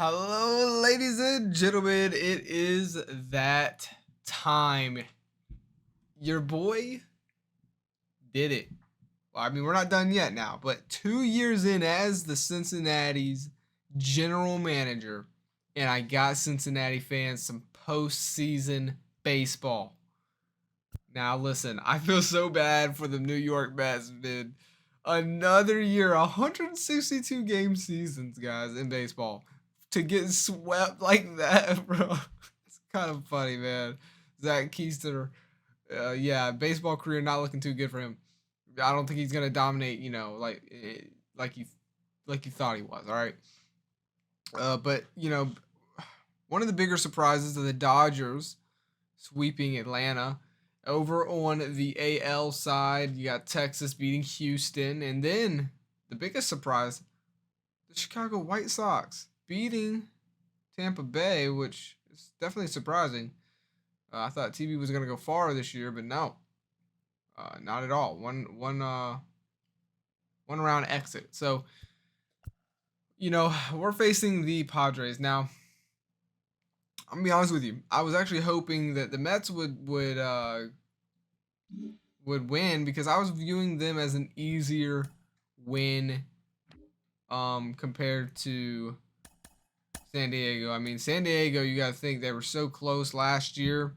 Hello, ladies and gentlemen. It is that time. Your boy did it. Well, I mean, we're not done yet now, but 2 years in as the Cincinnati's general manager, and I got Cincinnati fans some postseason baseball. Now, listen, I feel so bad for the New York Mets, man. Another year, 162 game seasons, guys, in baseball. To get swept like that, bro. It's kind of funny, man. Zach Keister, yeah, baseball career not looking too good for him. I don't think he's gonna dominate, like you thought he was. All right, but one of the bigger surprises of the Dodgers sweeping Atlanta. Over on the AL side, you got Texas beating Houston, and then the biggest surprise, the Chicago White Sox beating Tampa Bay, which is definitely surprising. I thought TV was gonna go far this year, but no, not at all. One round exit. So we're facing the Padres now. I'm gonna be honest with you. I was actually hoping that the Mets would win because I was viewing them as an easier win compared to San Diego. I mean, San Diego, you got to think they were so close last year.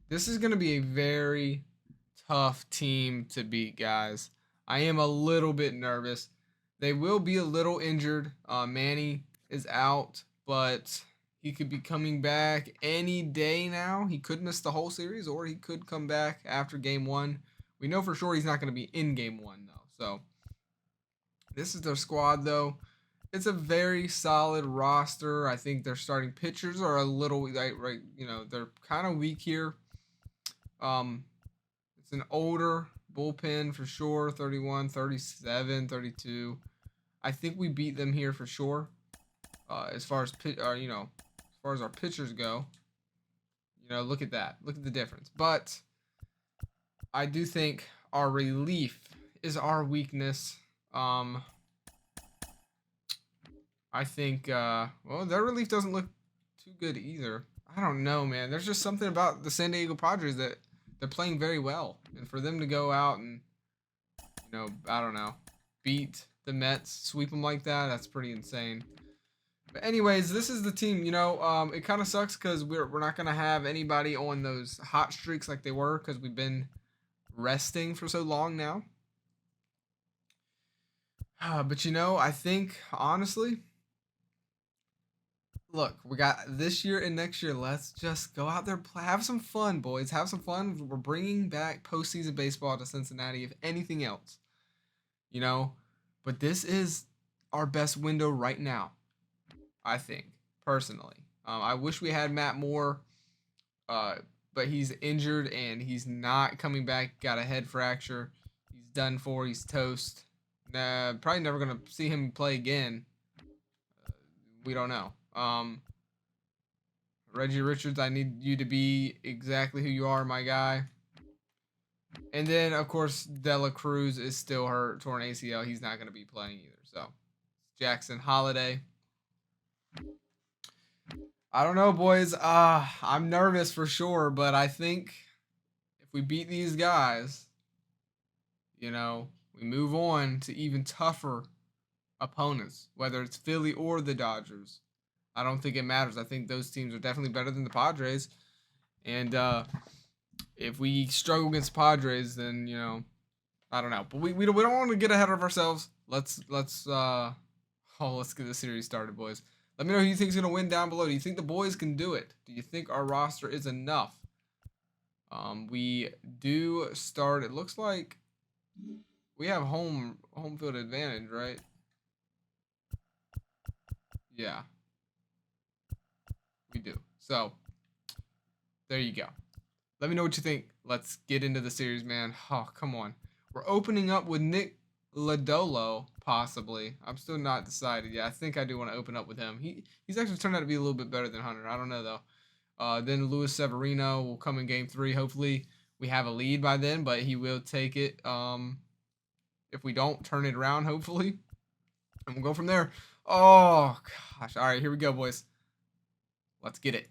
This is going to be a very tough team to beat, guys. I am a little bit nervous. They will be a little injured. Manny is out, but he could be coming back any day now. He could miss the whole series, or he could come back after game one. We know for sure he's not going to be in game one, though. So this is their squad, though. It's a very solid roster. I think their starting pitchers are a little they're kind of weak here. It's an older bullpen for sure, 31, 37, 32. I think we beat them here for sure. As far as our pitchers go, look at that. Look at the difference. But I do think our relief is our weakness. I think, their relief doesn't look too good either. I don't know, man. There's just something about the San Diego Padres that they're playing very well. And for them to go out and, I don't know, beat the Mets, sweep them like that, that's pretty insane. But anyways, this is the team, it kind of sucks because we're not going to have anybody on those hot streaks like they were because we've been resting for so long now. But, I think, honestly, look, we got this year and next year. Let's just go out there, have some fun, boys. Have some fun. We're bringing back postseason baseball to Cincinnati, if anything else. But this is our best window right now, I think, personally. I wish we had Matt Moore, but he's injured and he's not coming back. Got a head fracture. He's done for. He's toast. Probably never going to see him play again. We don't know. Reggie Richards, I need you to be exactly who you are, my guy. And then, of course, Dela Cruz is still hurt, torn ACL. He's not going to be playing either. So, Jackson Holiday. I don't know, boys. I'm nervous for sure, but I think if we beat these guys, we move on to even tougher opponents, whether it's Philly or the Dodgers. I don't think it matters. I think those teams are definitely better than the Padres. And if we struggle against Padres, then I don't know. But we don't want to get ahead of ourselves. Let's get the series started, boys. Let me know who you think is gonna win down below. Do you think the boys can do it? Do you think our roster is enough? We do start. It looks like we have home field advantage, right? Yeah. We do. So, there you go. Let me know what you think. Let's get into the series, man. Oh, come on. We're opening up with Nick Lodolo, possibly. I'm still not decided yet. I think I do want to open up with him. He's actually turned out to be a little bit better than Hunter. I don't know, though. Then Luis Severino will come in Game 3. Hopefully, we have a lead by then, but he will take it if we don't turn it around, hopefully. And we'll go from there. Oh, gosh. All right, here we go, boys. Let's get it.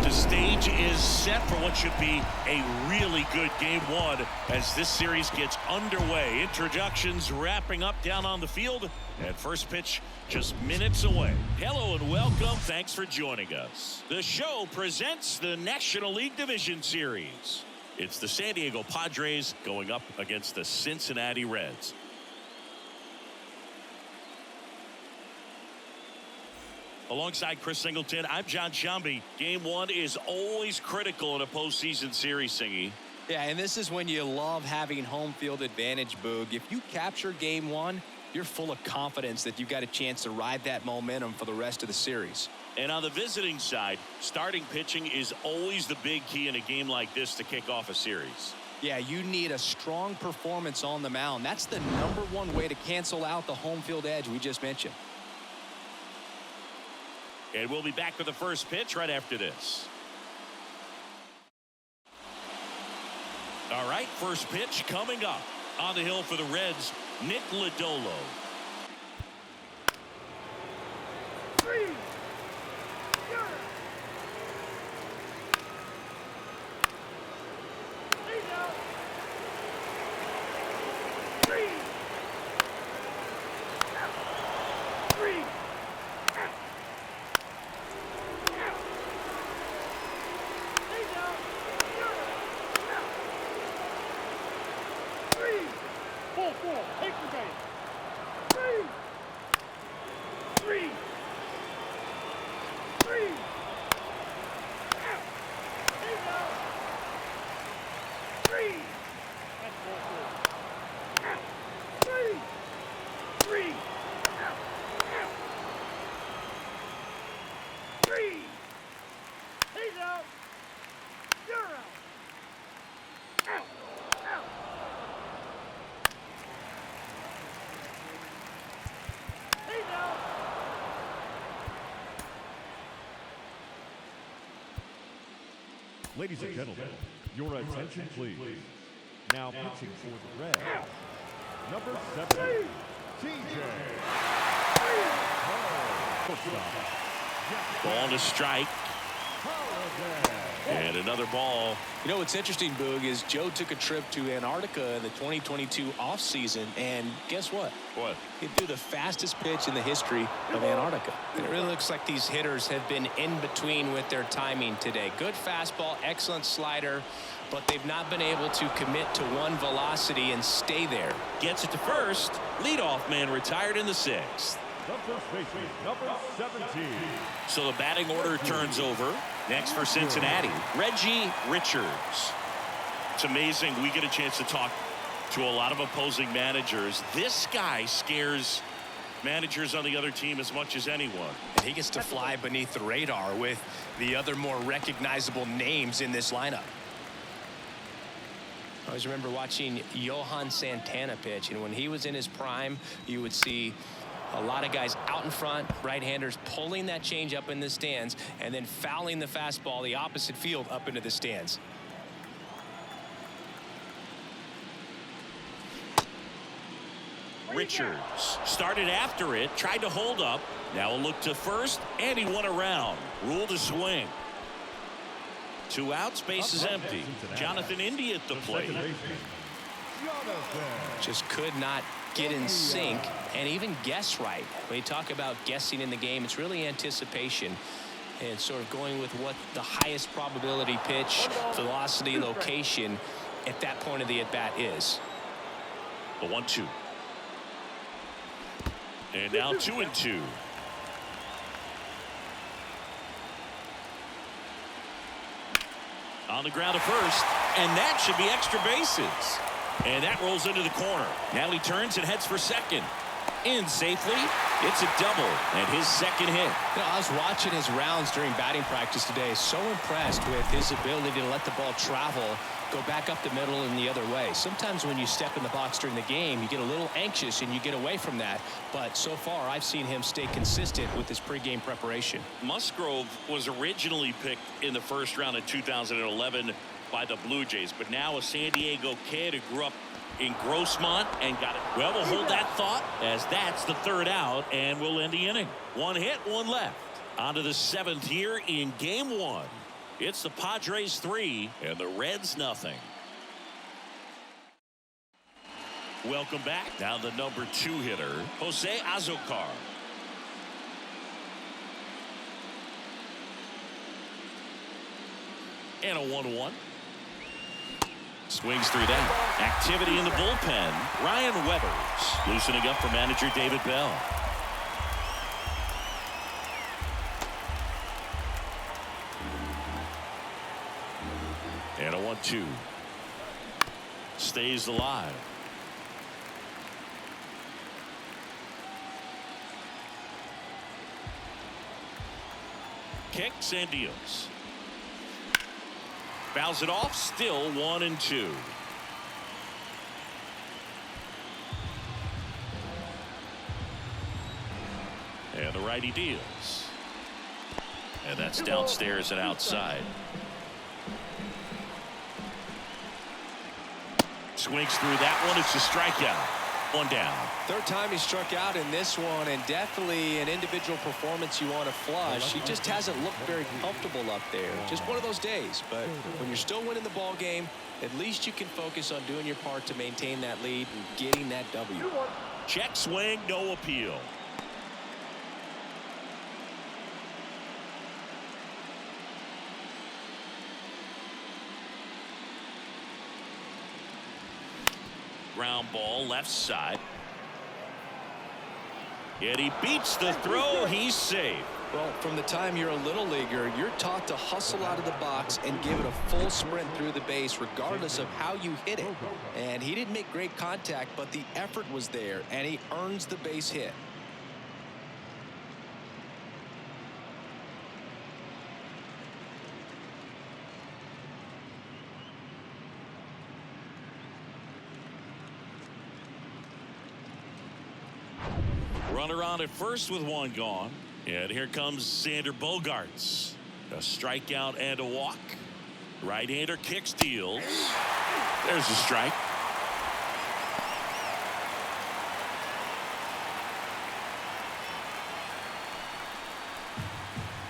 The stage is set for what should be a really good game one as this series gets underway. Introductions wrapping up down on the field, and first pitch just minutes away. Hello and welcome. Thanks for joining us. The show presents the National League Division Series. It's the San Diego Padres going up against the Cincinnati Reds. Alongside Chris Singleton, I'm John Shambi. Game one is always critical in a postseason series, Singy. Yeah, and this is when you love having home field advantage, Boog. If you capture game one, you're full of confidence that you've got a chance to ride that momentum for the rest of the series. And on the visiting side, starting pitching is always the big key in a game like this to kick off a series. Yeah, you need a strong performance on the mound. That's the #1 way to cancel out the home field edge we just mentioned. And we'll be back with the first pitch right after this. All right, first pitch coming up. On the hill for the Reds, Nick Lodolo. Ladies and gentlemen, your attention please. Now pitching for the Reds, number 7, TJ. Ball to strike. And another ball. You know what's interesting, Boog, is Joe took a trip to Antarctica in the 2022 offseason, and guess what? What? He threw the fastest pitch in the history of Antarctica. It really looks like these hitters have been in between with their timing today. Good fastball, excellent slider, but they've not been able to commit to one velocity and stay there. Gets it to first. Leadoff man retired in the 6th. The first baseman, number 17. So the batting order turns over. Next for Cincinnati, Reggie Richards. It's amazing. We get a chance to talk to a lot of opposing managers. This guy scares managers on the other team as much as anyone. And he gets to fly beneath the radar with the other more recognizable names in this lineup. I always remember watching Johan Santana pitch, and when he was in his prime, you would see a lot of guys out in front, right-handers pulling that change up in the stands and then fouling the fastball the opposite field up into the stands. Richards started after it, tried to hold up. Now a look to first, and he won around. Ruled a swing. 2 outs, base is empty. Jonathan India at the plate. Just could not get in sync and even guess right. When you talk about guessing in the game, it's really anticipation and sort of going with what the highest probability pitch, velocity, location at that point of the at-bat is. The 1-2. And now 2-2. On the ground to first, and that should be extra bases. And that rolls into the corner. Now he turns and heads for second. In safely, It's a double and his second hit. You know, I was watching his rounds during batting practice today. So impressed with his ability to let the ball travel, go back up the middle and the other way. Sometimes when you step in the box during the game, you get a little anxious and you get away from that. But so far, I've seen him stay consistent with his pregame preparation. Musgrove was originally picked in the first round of 2011 by the Blue Jays, but now a San Diego kid who grew up in Grossmont and got it. Well, we'll hold that thought as that's the third out, and we'll end the inning. One hit, one left. On to the seventh here in game one. It's the Padres 3 and the Reds nothing. Welcome back. Now the number 2 hitter, Jose Azocar. And a 1-1. Swings through that. Activity in the bullpen. Ryan Weathers loosening up for manager David Bell. And a 1-2. Stays alive. Kicks and deals. Fouls it off. Still 1-2. And the righty deals. And that's downstairs and outside. Swings through that one. It's a strikeout. One down. Third time he struck out in this one, and definitely an individual performance you want to flush. He just hasn't looked very comfortable up there. Just one of those days. But when you're still winning the ball game, at least you can focus on doing your part to maintain that lead and getting that W. Check swing, no appeal. Ground ball left side. And he beats the throw. He's safe. Well, from the time you're a little leaguer, you're taught to hustle out of the box and give it a full sprint through the base regardless of how you hit it. And he didn't make great contact, but the effort was there, and he earns the base hit. Runner on at first with one gone. And here comes Xander Bogaerts. A strikeout and a walk. Right-hander kicks, deals. There's a strike.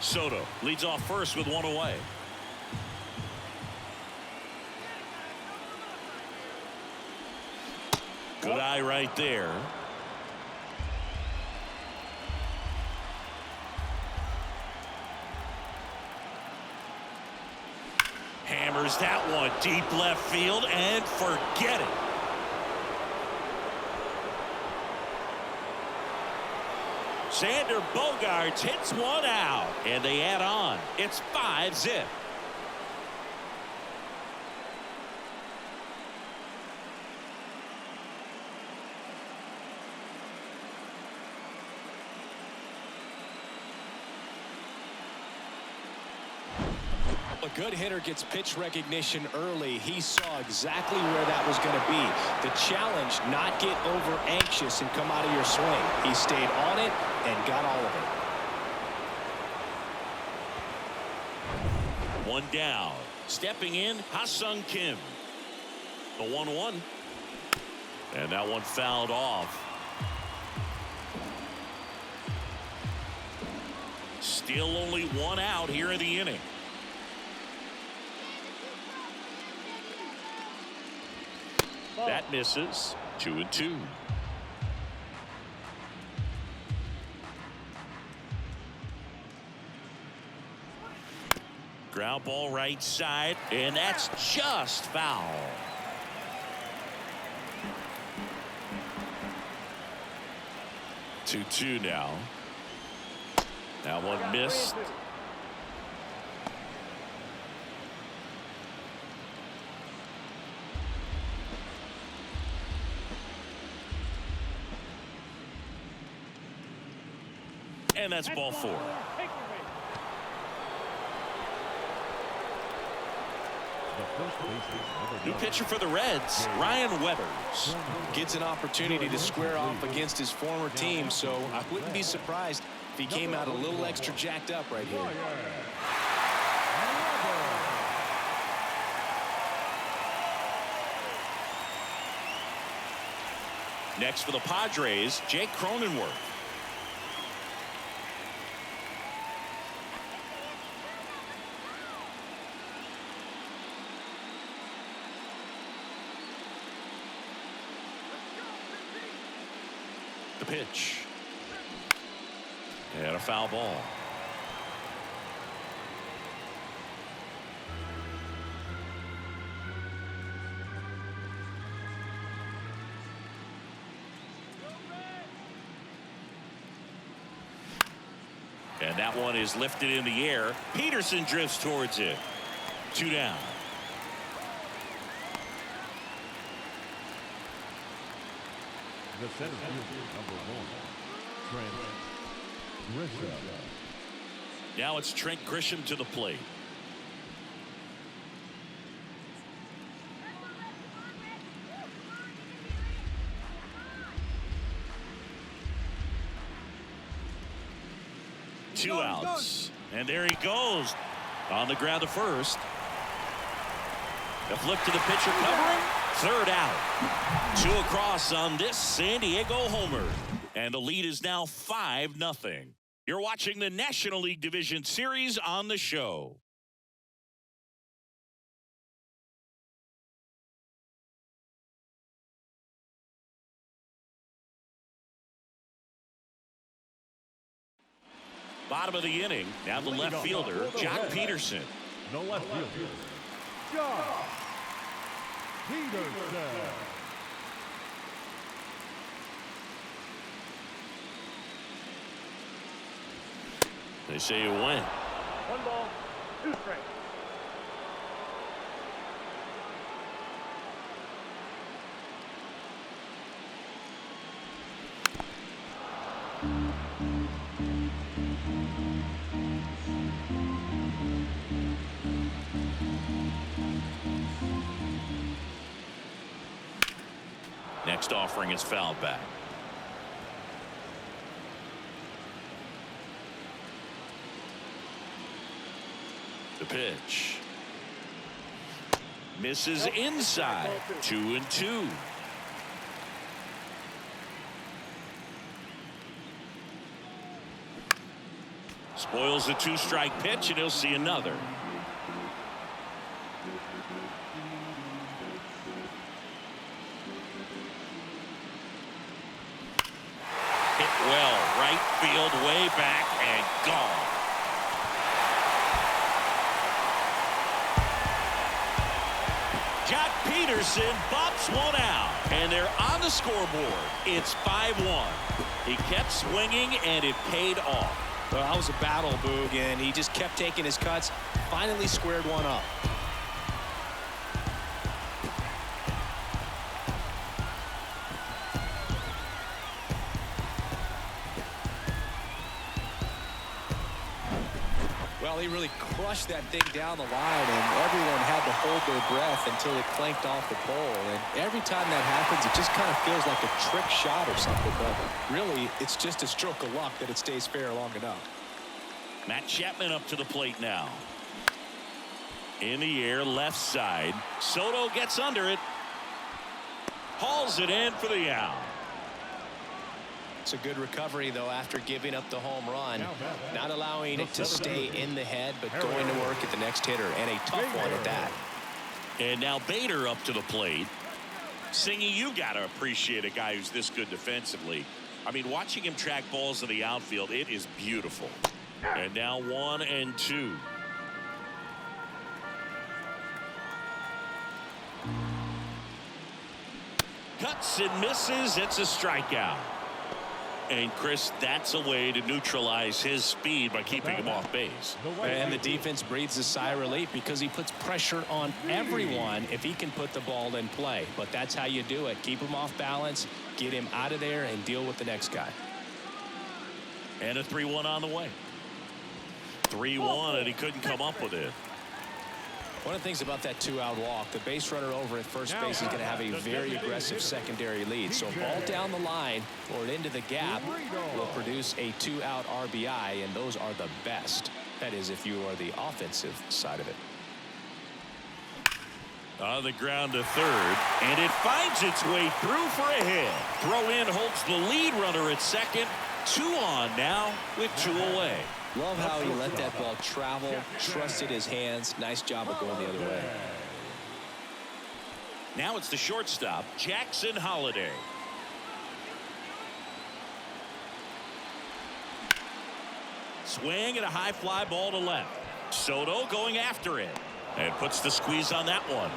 Soto leads off first with one away. Good eye right there. Hammers that one deep left field and forget it. Xander Bogaerts hits one out, and they add on. It's 5-zip. A good hitter gets pitch recognition early. He saw exactly where that was going to be. The challenge, not get over anxious and come out of your swing. He stayed on it and got all of it. One down. Stepping in, Ha-Sung Kim. The 1-1. And that one fouled off. Still only one out here in the inning. That misses. 2-2. Ground ball right side, and that's just foul. Two now. That one missed. And that's ball 4. New pitcher for the Reds, Ryan Weathers. Gets an opportunity to square off against his former team, so I wouldn't be surprised if he came out a little extra jacked up right here. Next for the Padres, Jake Cronenworth. The pitch. And a foul ball. And that one is lifted in the air. Peterson drifts towards it. 2 down. The center fielder, number 1, Trent Grisham. Now it's Trent Grisham to the plate. Two outs. And there he goes. On the ground to first. The flip to the pitcher covering. 3rd out. 2 across on this San Diego homer. And the lead is now 5-0. You're watching the National League Division Series on the show. Bottom of the inning. Now the left fielder, Jock Peterson. No left fielder, Jock Peterson. They say you win. 1 ball, 2 strikes. Next offering is fouled back. The pitch. Misses inside. 2-2. Spoils the 2-strike pitch, and he'll see another. Hit well, right field, way back, and gone. Jock Peterson bops one out, and they're on the scoreboard. It's 5-1. He kept swinging, and it paid off. Well, that was a battle, Boog, and he just kept taking his cuts. Finally squared one up. Well, he really crushed that thing down the line, and everyone had to hold their breath until it clanked off the pole. And every time that happens, it just kind of feels like a trick shot or something. But really, it's just a stroke of luck that it stays fair long enough. Matt Chapman up to the plate now. In the air, left side. Soto gets under it. Hauls it in for the out. It's a good recovery, though, after giving up the home run. Not allowing it to stay in the head, but going to work at the next hitter, and a tough one at that. And now Bader up to the plate. Singy, you got to appreciate a guy who's this good defensively. I mean, watching him track balls in the outfield, it is beautiful. And now 1-2. Cuts and misses. It's a strikeout. And Chris, that's a way to neutralize his speed by keeping him off base. And the defense breathes a sigh of relief because he puts pressure on everyone if he can put the ball in play. But that's how you do it. Keep him off balance, get him out of there, and deal with the next guy. And a 3-1 on the way. 3-1, and he couldn't come up with it. One of the things about that 2-out walk, the base runner over at first base is going to have a very aggressive secondary lead. So a ball down the line or into the gap will produce a 2-out RBI, and those are the best. That is, if you are the offensive side of it. On the ground to third, and it finds its way through for a hit. Throw in holds the lead runner at second. 2 on now with 2 away. Love how he let that ball travel, trusted his hands. Nice job of going the other way. Now it's the shortstop, Jackson Holliday. Swing and a high fly ball to left. Soto going after it and puts the squeeze on that one.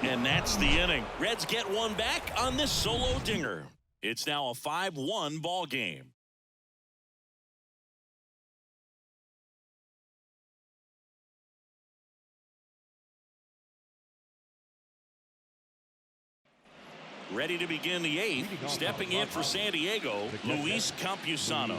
And that's the inning. Reds get one back on this solo dinger. It's now a 5-1 ball game. Ready to begin the 8th. Stepping in for San Diego, Luis Campusano.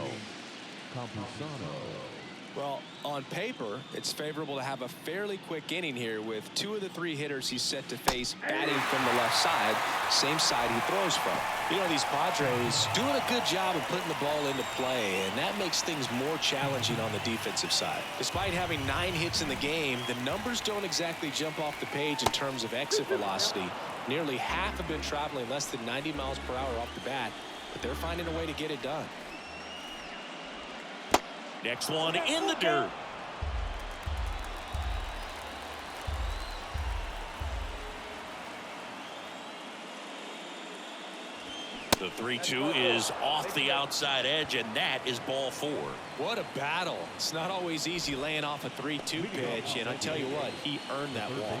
Well, on paper, it's favorable to have a fairly quick inning here with 2 of the 3 hitters he's set to face batting from the left side, same side he throws from. You know, these Padres doing a good job of putting the ball into play, and that makes things more challenging on the defensive side. Despite having 9 hits in the game, the numbers don't exactly jump off the page in terms of exit velocity. Nearly half have been traveling less than 90 miles per hour off the bat, but they're finding a way to get it done. Next one in the dirt. The 3-2 is off the outside edge, and that is ball 4. What a battle. It's not always easy laying off a 3-2 pitch, and I tell you what, he earned that walk.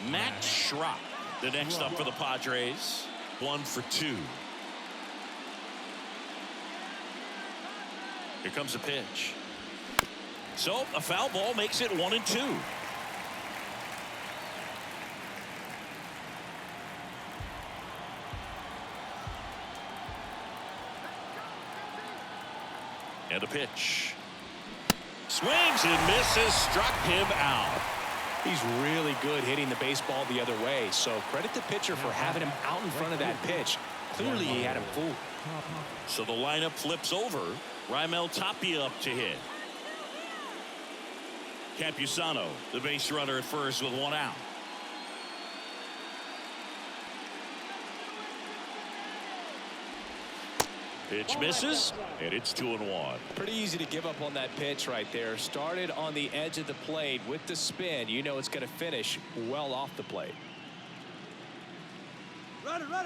Matt Schrock, the next up for the Padres. 1 for 2. Here comes a pitch. So a foul ball makes it 1-2. And a pitch. Swings and misses, struck him out. He's really good hitting the baseball the other way, so credit the pitcher for having him out in front of that pitch. Clearly he had him fooled. So the lineup flips over. Raimel Tapia up to hit. Campusano, the base runner at first with 1 out. Pitch misses, and it's 2-1. Pretty easy to give up on that pitch right there. Started on the edge of the plate with the spin. You know it's going to finish well off the plate.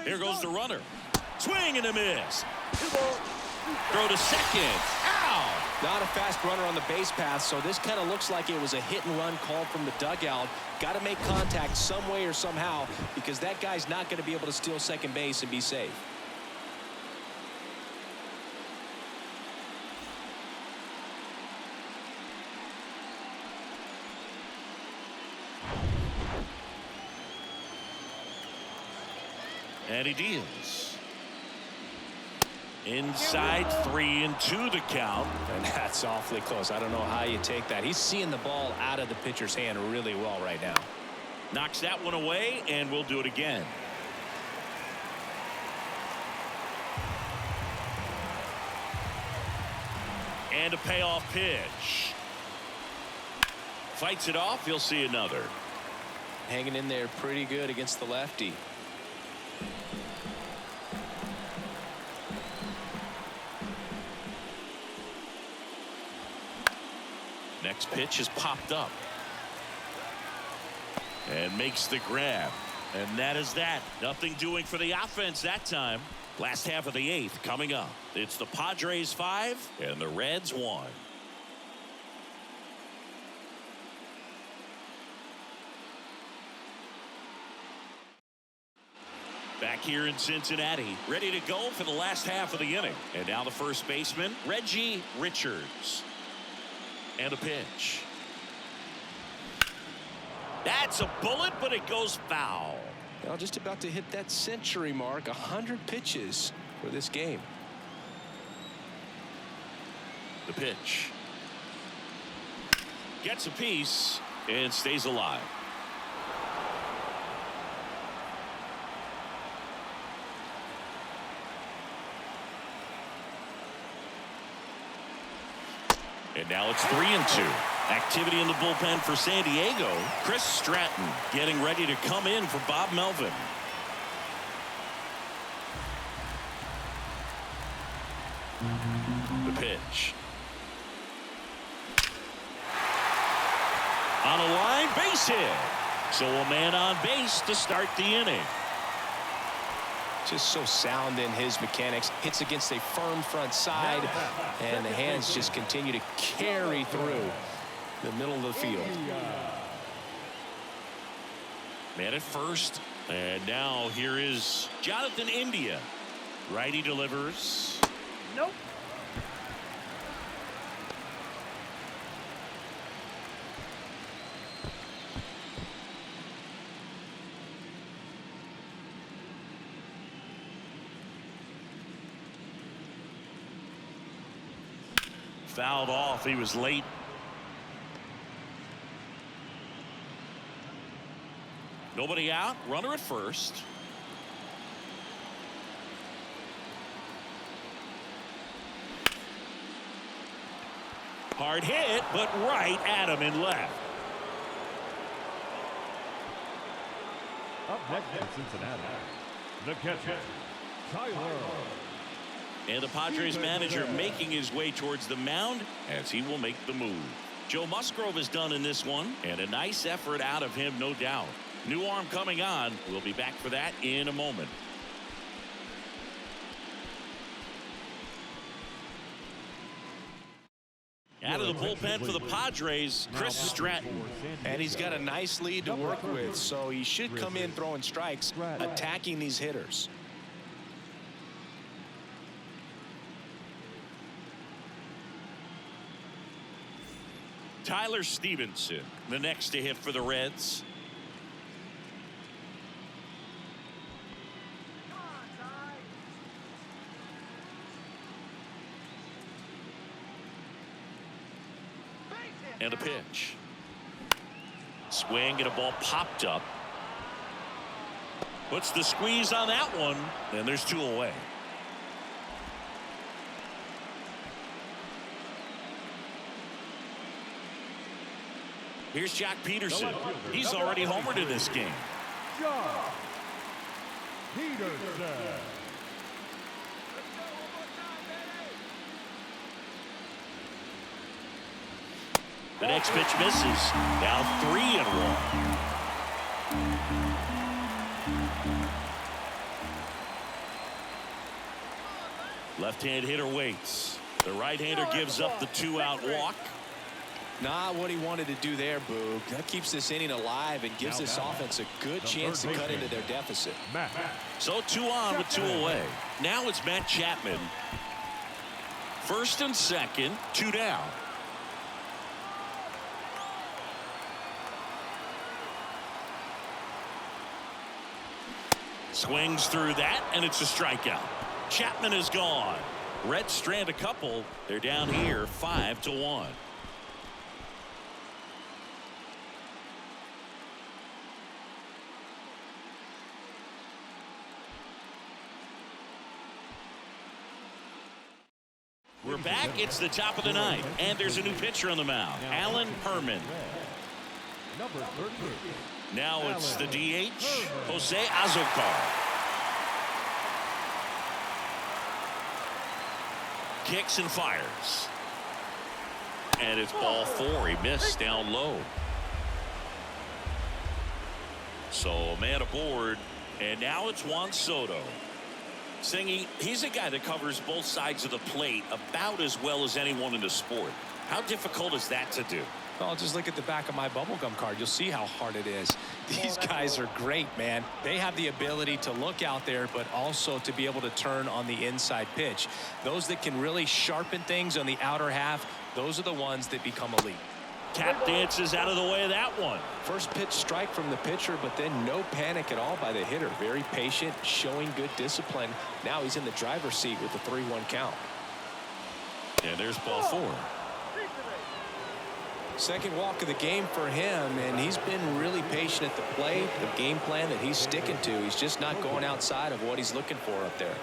Here goes the runner. Swing and a miss. Throw to second. Out. Not a fast runner on the base path, so this kind of looks like it was a hit and run call from the dugout. Got to make contact some way or somehow, because that guy's not going to be able to steal second base and be safe. And he deals. Inside 3-2 the count. And that's awfully close. I don't know how you take that. He's seeing the ball out of the pitcher's hand really well right now. Knocks that one away, and we'll do it again. And a payoff pitch. Fights it off. You'll see another. Hanging in there pretty good against the lefty. Next pitch is popped up. And makes the grab. And that is that. Nothing doing for the offense that time. Last half of the 8th coming up. It's the Padres 5 and the Reds 1. Back here in Cincinnati, ready to go for the last half of the inning. And now the first baseman, Reggie Richards. And a pitch. That's a bullet, but it goes foul. Well, just about to hit that century mark. 100 pitches for this game. The pitch. Gets a piece and stays alive. And now it's 3-2. Activity in the bullpen for San Diego. Chris Stratton getting ready to come in for Bob Melvin. The pitch. On a line, base hit. So a man on base to start the inning. Just so sound in his mechanics. Hits against a firm front side, and the hands just continue to carry through the middle of the field. Man at first, and now here is Jonathan India. Righty delivers. Nope. Fouled off. He was late. Nobody out. Runner at first. Hard hit, but right at him in left. Up next in Cincinnati, the catcher, Tyler. And the Padres manager making his way towards the mound as he will make the move. Joe Musgrove is done in this one, and a nice effort out of him, no doubt. New arm coming on. We'll be back for that in a moment. Out of the bullpen for the Padres, Chris Stratton. And he's got a nice lead to work with, so he should come in throwing strikes, attacking these hitters. Tyler Stevenson, the next to hit for the Reds. And a pitch. Swing and a ball popped up. Puts the squeeze on that one, and there's two away. Here's Jack Peterson. He's already homered in this game. Jack Peterson. The next pitch misses. Now 3-1. Left-hand hitter waits. The right-hander gives up the 2-out walk. Not what he wanted to do there, Boog. That keeps this inning alive and gives this offense a good chance to cut into their deficit. So 2 on with 2 away. Now it's Matt Chapman. First and second, 2 down. Swings through that, and it's a strikeout. Chapman is gone. Reds strand a couple. They're down here 5-1. We're back. It's the top of the ninth, and there's a new pitcher on the mound, Alan Herman. Number 38. Now it's the DH, Jose Azocar. Kicks and fires. And it's ball 4. He missed down low. So a man aboard, and now it's Juan Soto. Singy, he's a guy that covers both sides of the plate about as well as anyone in the sport. How difficult is that to do? Well, just look at the back of my bubblegum card. You'll see how hard it is. These guys are great, man. They have the ability to look out there, but also to be able to turn on the inside pitch. Those that can really sharpen things on the outer half, those are the ones that become elite. Tap dances out of the way of that one. First pitch strike from the pitcher, but then no panic at all by the hitter. Very patient, showing good discipline. Now he's in the driver's seat with the 3-1 count. And there's ball 4. Second walk of the game for him, and he's been really patient at the plate. The game plan that he's sticking to, he's just not going outside of what he's looking for up there.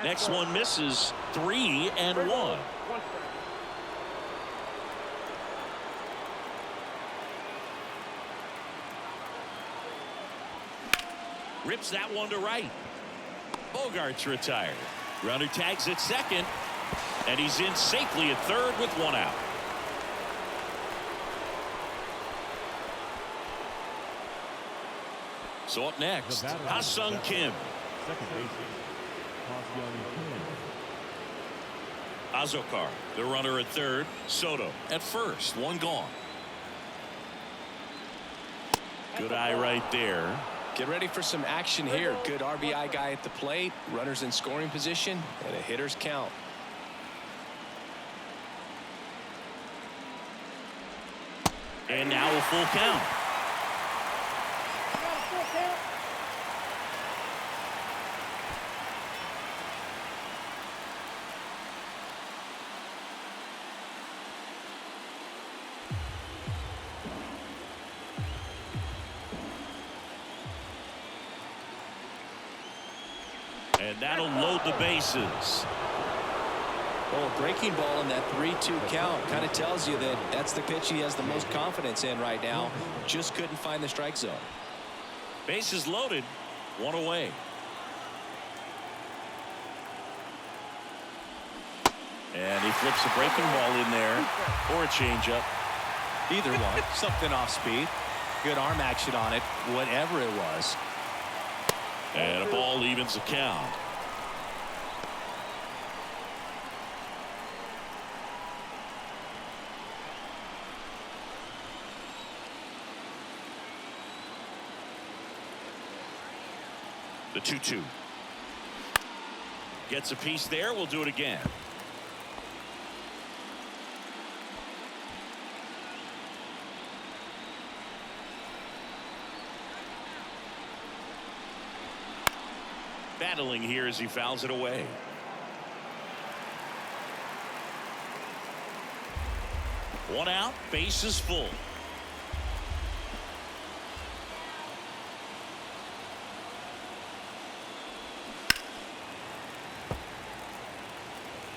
Next one misses. 3-1. Rips that one to right. Bogart's retired. Runner tags at second, and he's in safely at third with 1 out. So up next, Ha-Sung Kim. Second baseman, Azokar, the runner at third. Soto at first. 1 gone. Good eye right there. Get ready for some action here. Good RBI guy at the plate. Runners in scoring position and a hitter's count. And now a full count. And that'll load the bases. Well, a breaking ball in that 3-2 count kind of tells you that that's the pitch he has the most confidence in right now. Just couldn't find the strike zone. Bases loaded. 1 away. And he flips a breaking ball in there, or a changeup. Either one. Something off speed. Good arm action on it, whatever it was. And a ball evens the count. The 2-2. Gets a piece there. We'll do it again. Battling here as he fouls it away. One out, base is full.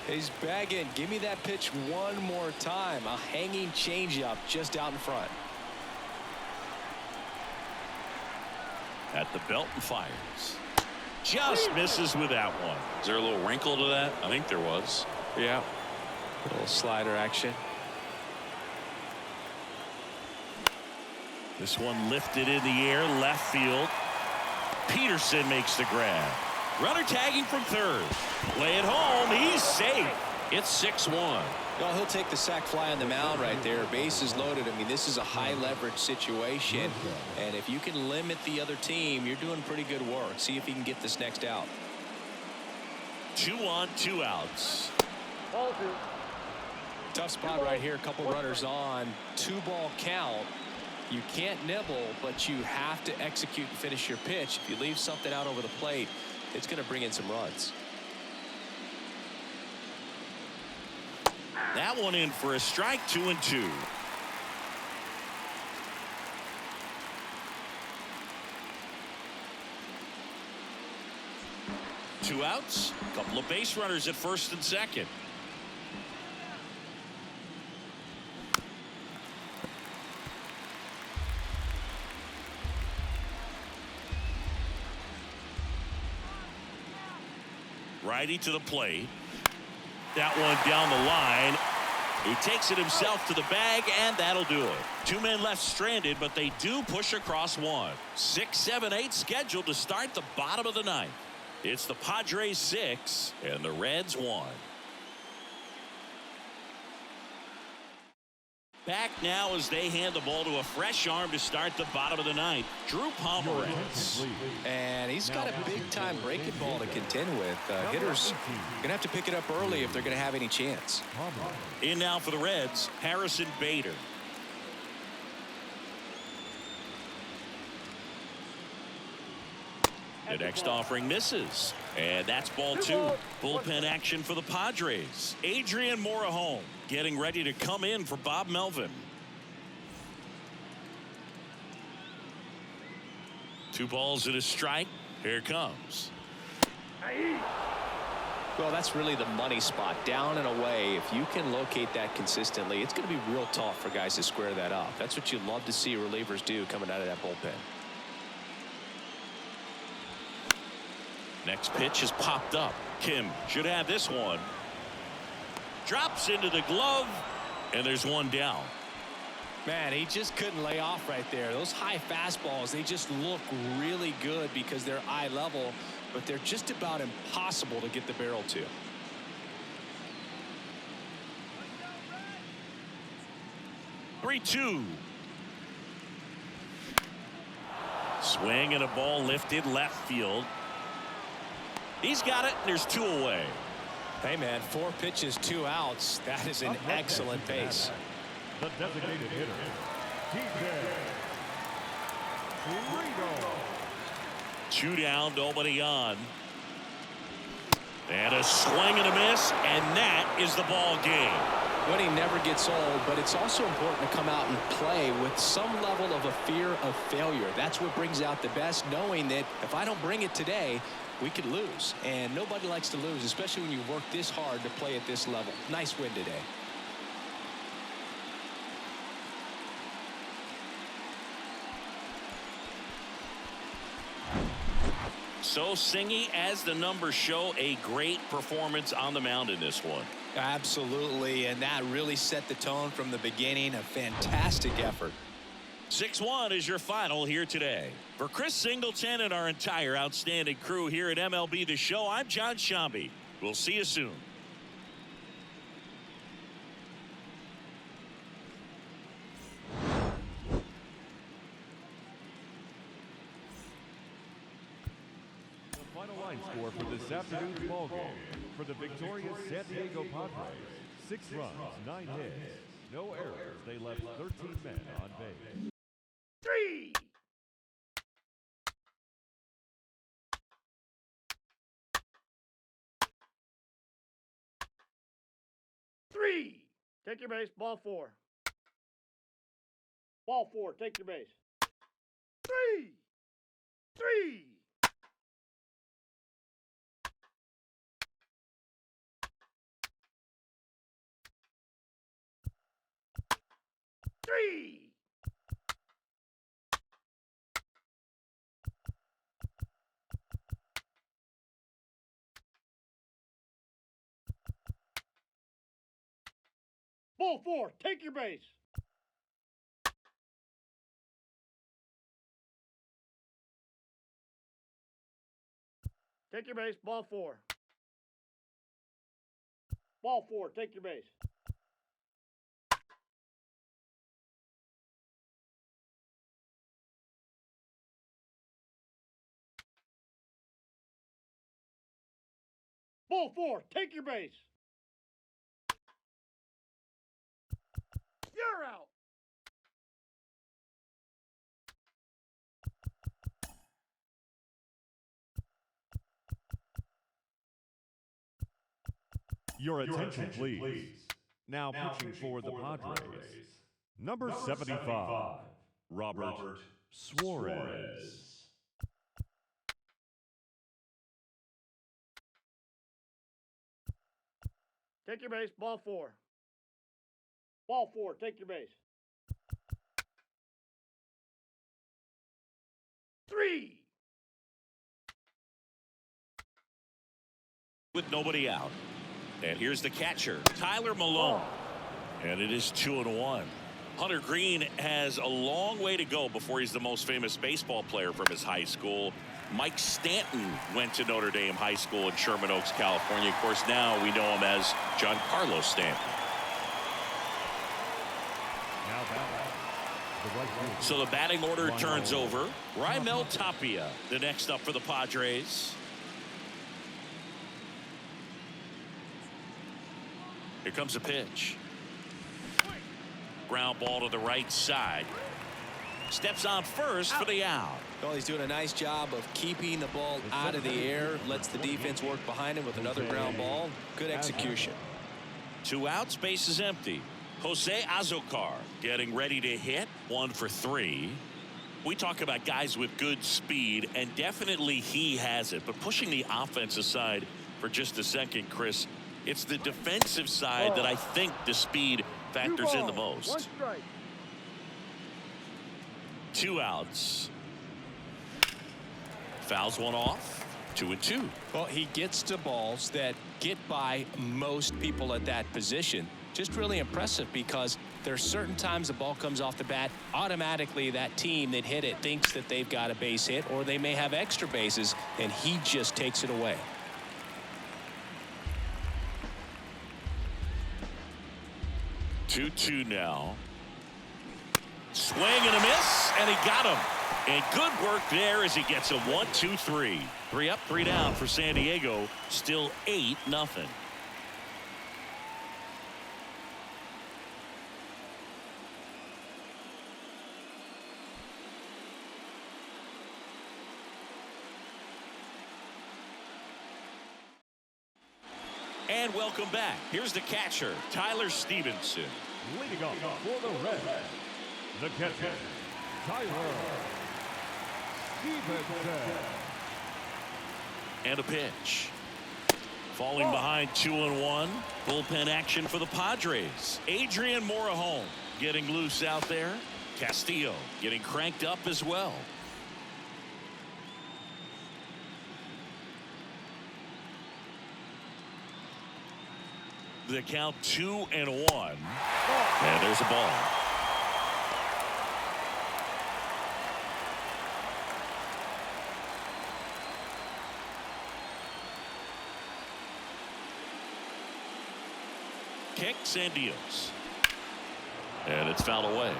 He's bagging. Give me that pitch one more time. A hanging changeup just out in front. At the belt and fires. Just misses with that one. Is there a little wrinkle to that? I think there was. Yeah. A little slider action. This one lifted in the air, left field. Peterson makes the grab. Runner tagging from third. Play it home. He's safe. It's 6-1. Well, he'll take the sac fly on the mound right there. Bases loaded. I mean, this is a high leverage situation. And if you can limit the other team, you're doing pretty good work. See if he can get this next out. 2 on, 2 outs. Tough spot right here. A couple runners on. 2-ball count. You can't nibble, but you have to execute and finish your pitch. If you leave something out over the plate, it's going to bring in some runs. That one in for a strike. 2-2. Two outs. A couple of base runners at first and second. Righty to the plate. That one down the line. He takes it himself to the bag, and that'll do it. 2 men left stranded, but they do push across one. 6, 7, 8 scheduled to start the bottom of the ninth. It's the Padres 6 and the Reds 1. Back now as they hand the ball to a fresh arm to start the bottom of the ninth. Drew Pomeranz. And he's got a big-time breaking ball to contend with. Hitters going to have to pick it up early if they're going to have any chance. In now for the Reds, Harrison Bader. The next offering misses. And that's ball 2. Bullpen action for the Padres. Adrian Morejon getting ready to come in for Bob Melvin. 2 balls and a strike. Here it comes. Well, that's really the money spot, down and away. If you can locate that consistently, it's going to be real tough for guys to square that up. That's what you love to see relievers do coming out of that bullpen. Next pitch is popped up. Kim should have this one. Drops into the glove, and there's one down. Man, he just couldn't lay off right there. Those high fastballs, they just look really good because they're eye level, but they're just about impossible to get the barrel to. Three-two. Swing and a ball lifted left field. He's got it, and there's 2 away. Hey, man, 4 pitches, 2 outs. That is an excellent pace. The designated hitter, DJ Rito. 2 down, nobody on. And a swing and a miss, and that is the ball game. Winning never gets old, but it's also important to come out and play with some level of a fear of failure. That's what brings out the best, knowing that if I don't bring it today, we could lose. And nobody likes to lose, especially when you work this hard to play at this level. Nice win today. So Singy, as the numbers show, a great performance on the mound in this one. Absolutely, and that really set the tone from the beginning. A fantastic effort. 6-1 is your final here today. For Chris Singleton and our entire outstanding crew here at MLB The Show, I'm John Shambi. We'll see you soon. The final line score for this afternoon's ball game. For the victorious San Diego Padres, 6 runs, 9 hits, no errors. They left 13 men on base. 3. 3. Take your base. Ball 4. Ball 4. Take your base. 3. 3. 3. Ball 4. Take your base. Take your base. Ball 4. Ball 4. Take your base. Ball 4. Take your base. You're out. Your attention, please. Now pitching for the Padres, number 75, Robert Suarez. Take your base. Ball 4. Ball 4. Take your base. 3. With nobody out. And here's the catcher, Tyler Malone. And it is 2-1. Hunter Green has a long way to go before he's the most famous baseball player from his high school. Mike Stanton went to Notre Dame High School in Sherman Oaks, California. Of course, now we know him as Giancarlo Stanton. So the batting order turns over. Raimel Tapia, the next up for the Padres. Here comes a pitch. Ground ball to the right side. Steps on first for the out. Well, he's doing a nice job of keeping the ball out of the air, lets the defense work behind him with another ground ball. Good execution. 2 outs, base is empty. Jose Azocar getting ready to hit, 1 for 3. We talk about guys with good speed, and definitely he has it. But pushing the offense aside for just a second, Chris, it's the defensive side that I think the speed factors in the most. 1 strike. 2 outs. Fouls one off. 2-2. Well, he gets to balls that get by most people at that position. Just really impressive because there's certain times the ball comes off the bat, automatically that team that hit it thinks that they've got a base hit, or they may have extra bases, and he just takes it away. Two now. Swing and a miss, and he got him. And good work there as he gets a 1-2-3. 3 up, 3 down for San Diego. Still 8-0. And welcome back. Here's the catcher, Tyler Stevenson. Leading off for the Reds, the catcher, Tyler Stevenson. And a pitch. Falling behind 2-1. Bullpen action for the Padres. Adrian Morejon getting loose out there. Castillo getting cranked up as well. The count 2-1. And there's a ball. Kicks and deals. And it's fouled away.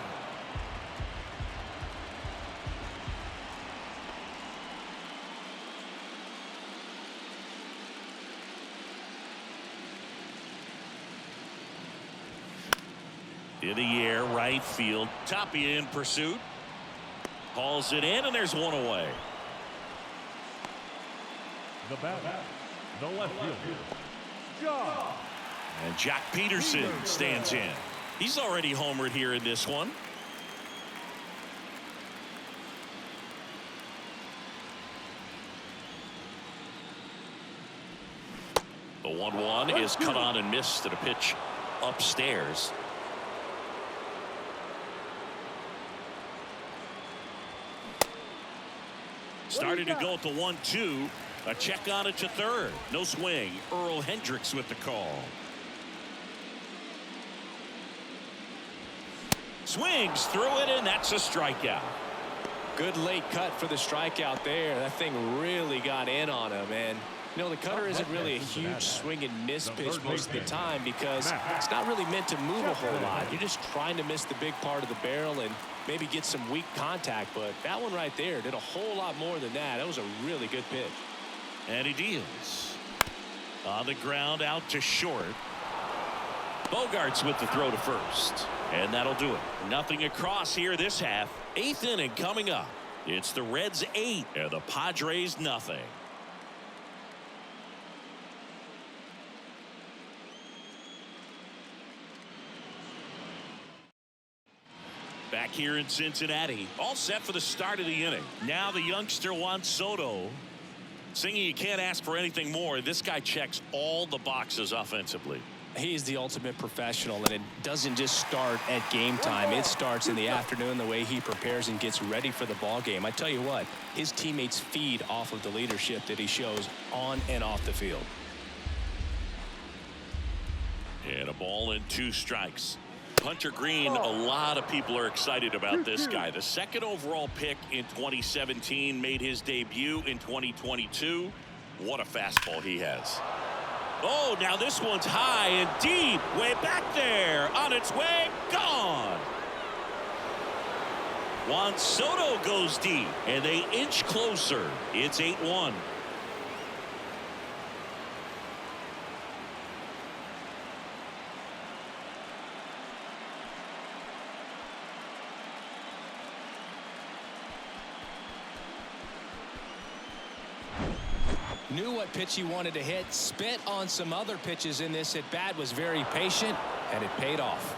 In the air, right field. Tapia in pursuit. Hauls it in, and there's one away. The batter, the left fielder, John. And Jack Peterson stands in. He's already homered here in this one. The 1-1 is cut on and missed at a pitch upstairs. Starting to go at the 1-2. A check on it to third. No swing. Earl Hendricks with the call. Swings through it, and that's a strikeout. Good late cut for the strikeout there. That thing really got in on him. And, you know, the cutter isn't really a huge swing and miss pitch most of the time because it's not really meant to move a whole lot. You're just trying to miss the big part of the barrel and maybe get some weak contact. But that one right there did a whole lot more than that. That was a really good pitch. And he deals. On the ground out to short. Bogarts with the throw to first. And that'll do it. Nothing across here this half. 8th inning coming up. It's the Reds 8 and the Padres nothing. Back here in Cincinnati. All set for the start of the inning. Now the youngster Juan Soto. Singing, you can't ask for anything more. This guy checks all the boxes offensively. He's the ultimate professional, and it doesn't just start at game time. It starts in the afternoon, the way he prepares and gets ready for the ball game. I tell you what, his teammates feed off of the leadership that he shows on and off the field. And a ball and 2 strikes. Hunter Green, a lot of people are excited about this guy. The 2nd overall pick in 2017, made his debut in 2022. What a fastball he has. Oh, now this one's high and deep, way back there, on its way, gone. Juan Soto goes deep, and they inch closer. It's 8-1. Knew what pitch he wanted to hit, spit on some other pitches in this at bat, was very patient, and it paid off.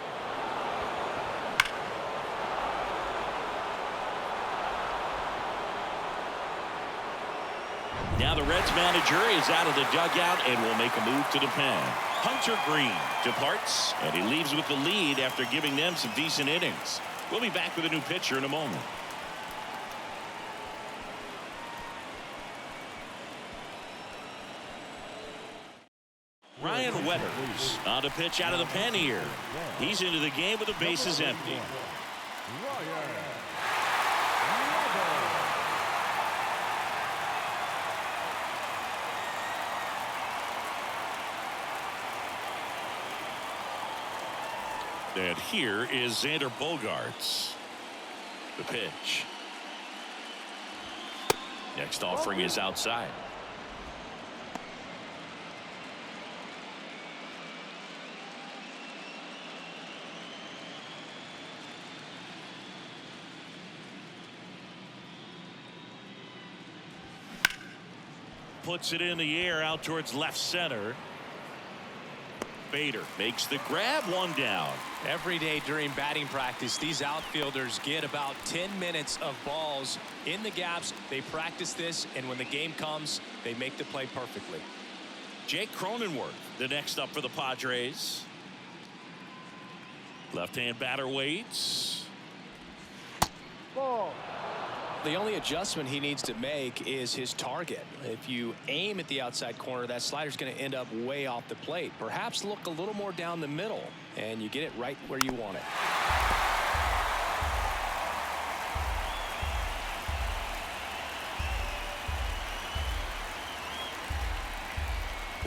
Now the Reds manager is out of the dugout and will make a move to the pen. Hunter Green departs, and he leaves with the lead after giving them some decent innings. We'll be back with a new pitcher in a moment. Ryan Weathers on a pitch out of the pen here. He's into the game with the bases empty. And here is Xander Bogaerts. The pitch. Next offering is outside. Puts it in the air out towards left center. Bader makes the grab, one down. Every day during batting practice, these outfielders get about 10 minutes of balls in the gaps. They practice this, and when the game comes, they make the play perfectly. Jake Cronenworth, the next up for the Padres. Left-hand batter waits. Ball. The only adjustment he needs to make is his target. If you aim at the outside corner, that slider's going to end up way off the plate. Perhaps look a little more down the middle, and you get it right where you want it.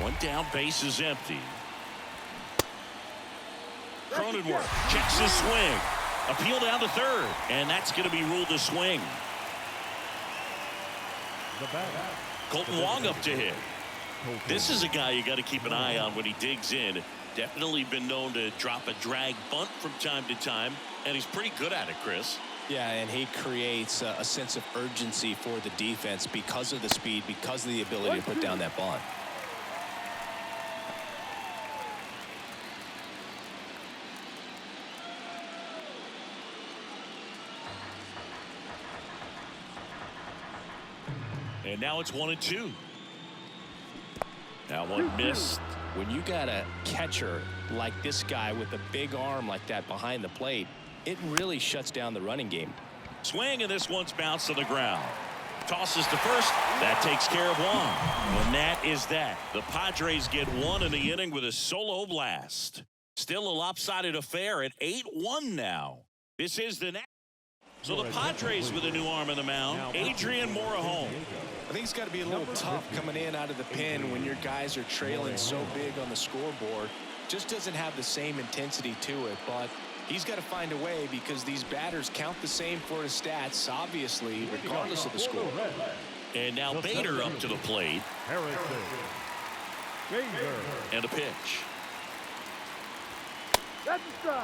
One down, base is empty. Cronenworth checks his swing. Appeal down to third, and that's going to be ruled a swing. Colton Wong up to hit. This is a guy you got to keep an eye on when he digs in. Definitely been known to drop a drag bunt from time to time, and he's pretty good at it, Chris. Yeah, and he creates a sense of urgency for the defense because of the speed, because of the ability to put down that bunt. And now it's 1-2. Now one missed. When you got a catcher like this guy with a big arm like that behind the plate, it really shuts down the running game. Swing, and this one's bounced to the ground. Tosses to first. That takes care of one. And that is that. The Padres get one in the inning with a solo blast. Still a lopsided affair at 8-1 now. This is the next. So the Padres with a new arm in the mound, Adrian Morejon. I think it's got to be a little tough coming in out of the pen when your guys are trailing so big on the scoreboard. Just doesn't have the same intensity to it, but he's got to find a way because these batters count the same for his stats, obviously, regardless of the score. And now Bader up to the plate. And a pitch. That's a strike.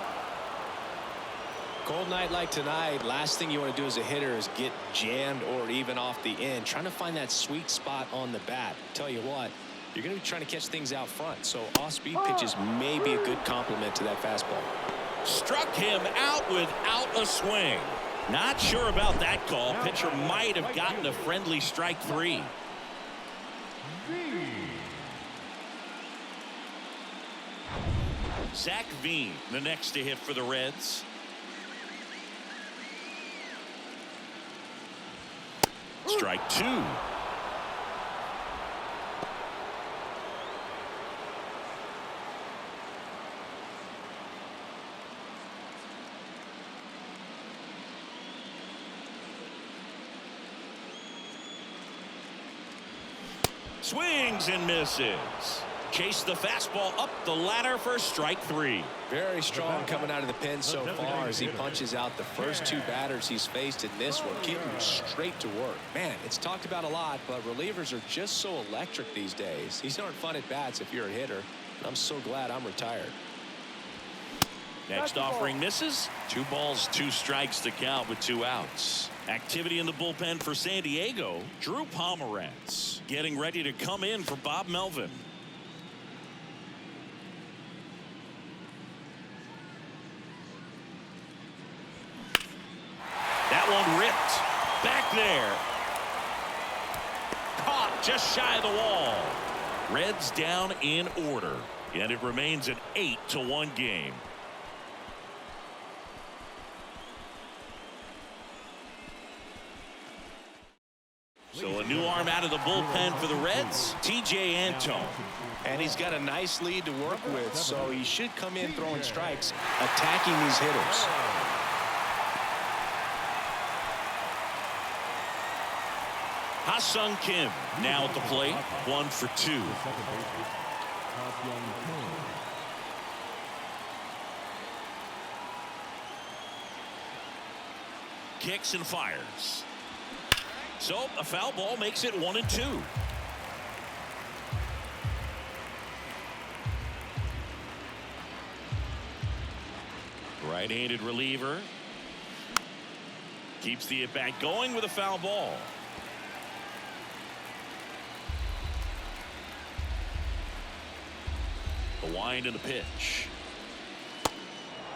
Cold night like tonight, last thing you want to do as a hitter is get jammed or even off the end, trying to find that sweet spot on the bat. Tell you what, you're going to be trying to catch things out front, so off-speed pitches may be a good complement to that fastball. Struck him out without a swing. Not sure about that call. Pitcher might have gotten a friendly strike three. Zach Veen, the next to hit for the Reds. Strike two. Swings and misses. Chase the fastball up the ladder for strike three. Very strong coming out of the pen so far as he punches out the first two batters he's faced in this one, getting straight to work. Man, it's talked about a lot, but relievers are just so electric these days. These aren't fun at bats if you're a hitter. I'm so glad I'm retired. Next offering misses. 2 balls, 2 strikes to count with 2 outs. Activity in the bullpen for San Diego. Drew Pomeranz getting ready to come in for Bob Melvin. That one ripped back there. Caught just shy of the wall. Reds down in order, and it remains an 8-1 game. So a new arm out of the bullpen for the Reds, T.J. Antone. And he's got a nice lead to work with, so he should come in throwing strikes, attacking these hitters. Ha-Sung Kim now at the plate, 1 for 2. Kicks and fires. So a foul ball makes it 1-2. Right-handed reliever. Keeps the at-bat going with a foul ball. The wind and the pitch.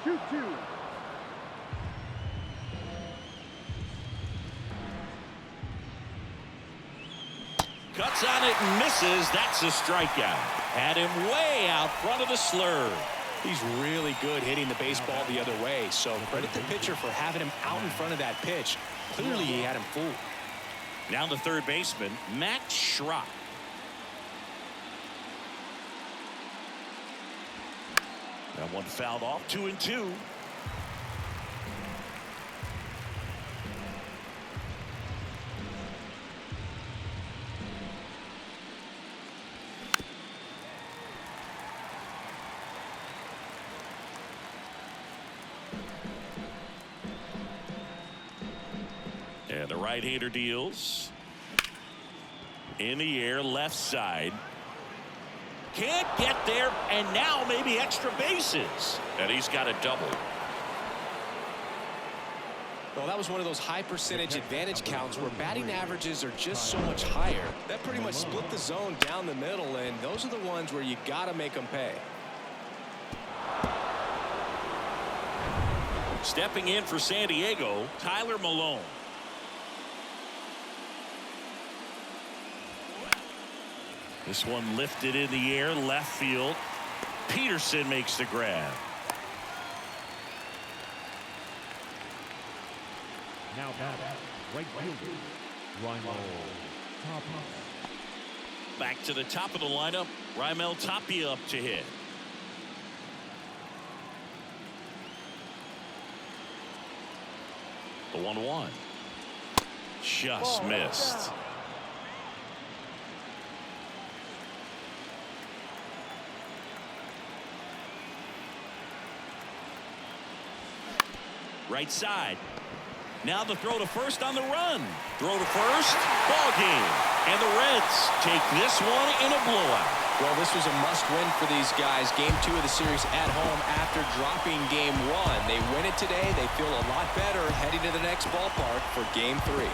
2-2. Cuts on it and misses. That's a strikeout. Had him way out front of the slurve. He's really good hitting the baseball the other way, so credit the pitcher for having him out in front of that pitch. Clearly he had him fooled. Now the third baseman, Max Schrock. That one fouled off, 2-2. And the right-hander deals. In the air, left side. Can't get there, and now maybe extra bases. And he's got a double. Well, that was one of those high percentage advantage counts where batting averages are just so much higher. That pretty much split the zone down the middle, and those are the ones where you got to make them pay. Stepping in for San Diego, Tyler Malone. This one lifted in the air, left field. Peterson makes the grab. Now batting, right fielder, Raimel Tapia. Back to the top of the lineup, Raimel Tapia up to hit. The 1-1. Just missed. Right side. Now the throw to first on the run. Throw to first. Ball game. And the Reds take this one in a blowout. Well, this was a must-win for these guys. Game 2 of the series at home after dropping Game 1. They win it today. They feel a lot better heading to the next ballpark for Game 3.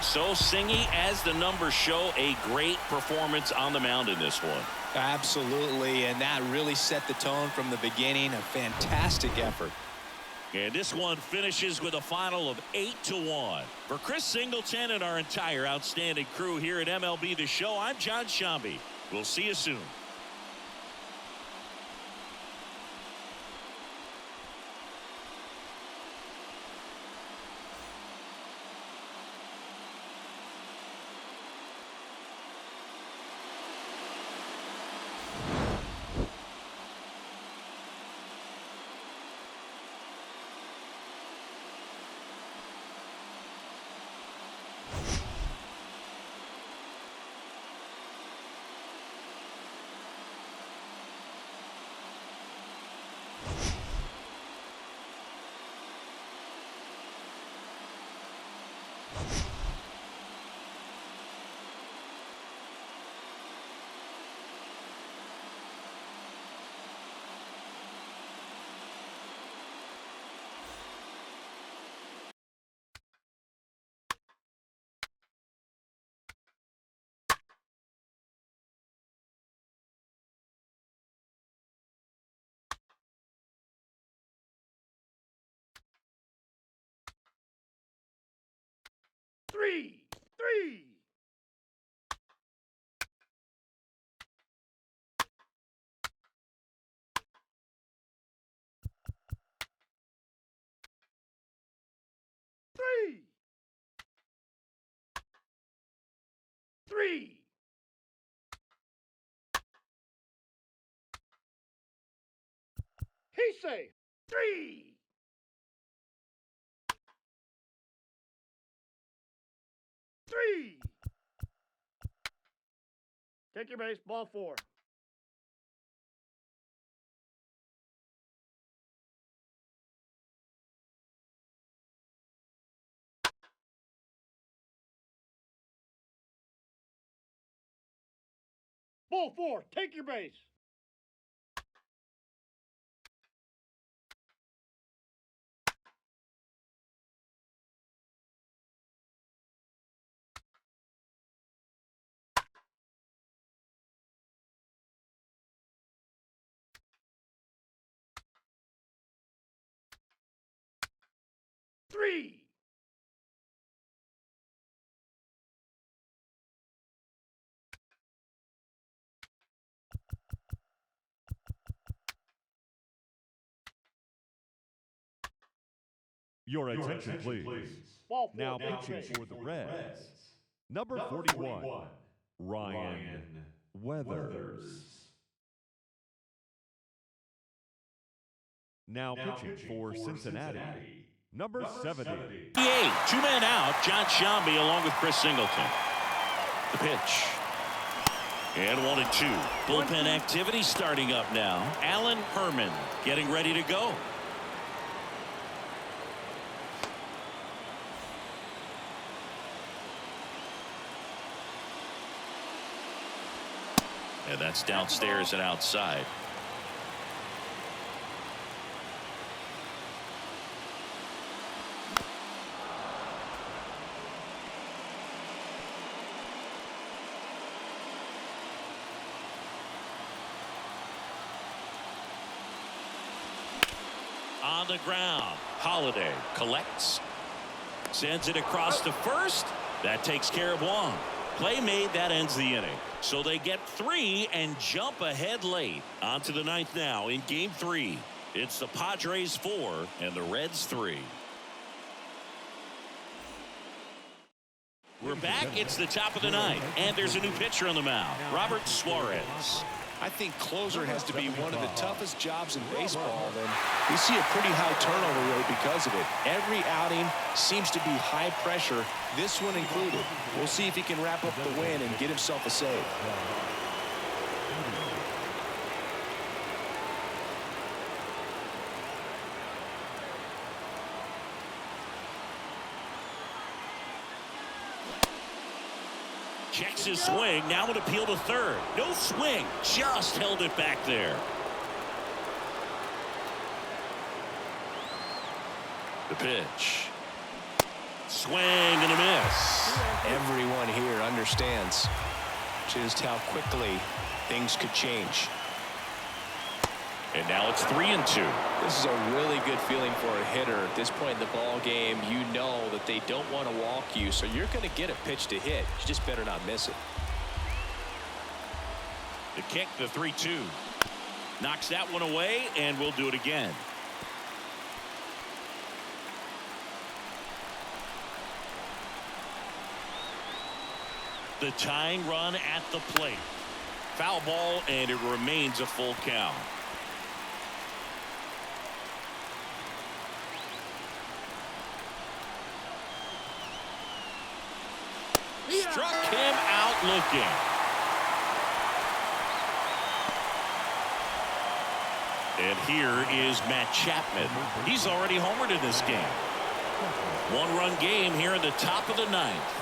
So Singy, as the numbers show, a great performance on the mound in this one. Absolutely, and that really set the tone from the beginning. A fantastic effort. And this one finishes with a final of 8-1. For Chris Singleton and our entire outstanding crew here at MLB The Show, I'm John Shambi. We'll see you soon. 3. 3. 3. 3. He say 3. 3. Take your base, ball 4. Ball 4, take your base. Three. Your attention, please. Ball 4, Now take your pitching base. for the Reds, number 41, Ryan Weathers. Now pitching for Cincinnati, number 70. 8, 2 men out. John Shambi along with Chris Singleton. The pitch. And 1-2. Bullpen activity starting up now. Alan Herman getting ready to go. And that's downstairs and outside. On the ground, Holiday collects, sends it across to first. That takes care of one. Play made, that ends the inning. So they get 3 and jump ahead late. On to the 9th now in game 3. It's the Padres 4 and the Reds 3. We're back. It's the top of the 9th, and there's a new pitcher on the mound, Robert Suarez. I think closer has to be one of the toughest jobs in baseball, and we see a pretty high turnover rate because of it. Every outing seems to be high pressure, this one included. We'll see if he can wrap up the win and get himself a save. Checks his swing. Now an appeal to third. No swing. Just held it back there. The pitch. Swing and a miss. Everyone here understands just how quickly things could change. And now it's 3-2. This is a really good feeling for a hitter at this point in the ball game. You know that they don't want to walk you, so you're going to get a pitch to hit. You just better not miss it. The kick, the 3-2. Knocks that one away, and we'll do it again. The tying run at the plate. Foul ball, and it remains a full count. Struck him out looking. And here is Matt Chapman. He's already homered in this game. 1-run game here in the top of the 9th.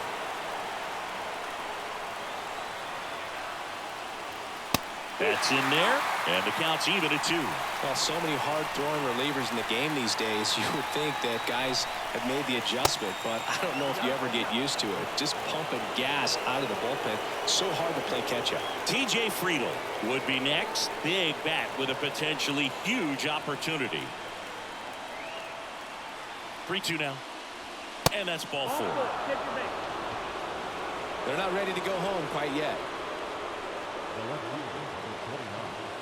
That's in there, and the count's even at 2. Well, so many hard-throwing relievers in the game these days, you would think that guys have made the adjustment, but I don't know if you ever get used to it. Just pumping gas out of the bullpen, so hard to play catch-up. TJ Friedl would be next. Big bat with a potentially huge opportunity. 3-2 now. And that's ball 4. Take your base. They're not ready to go home quite yet.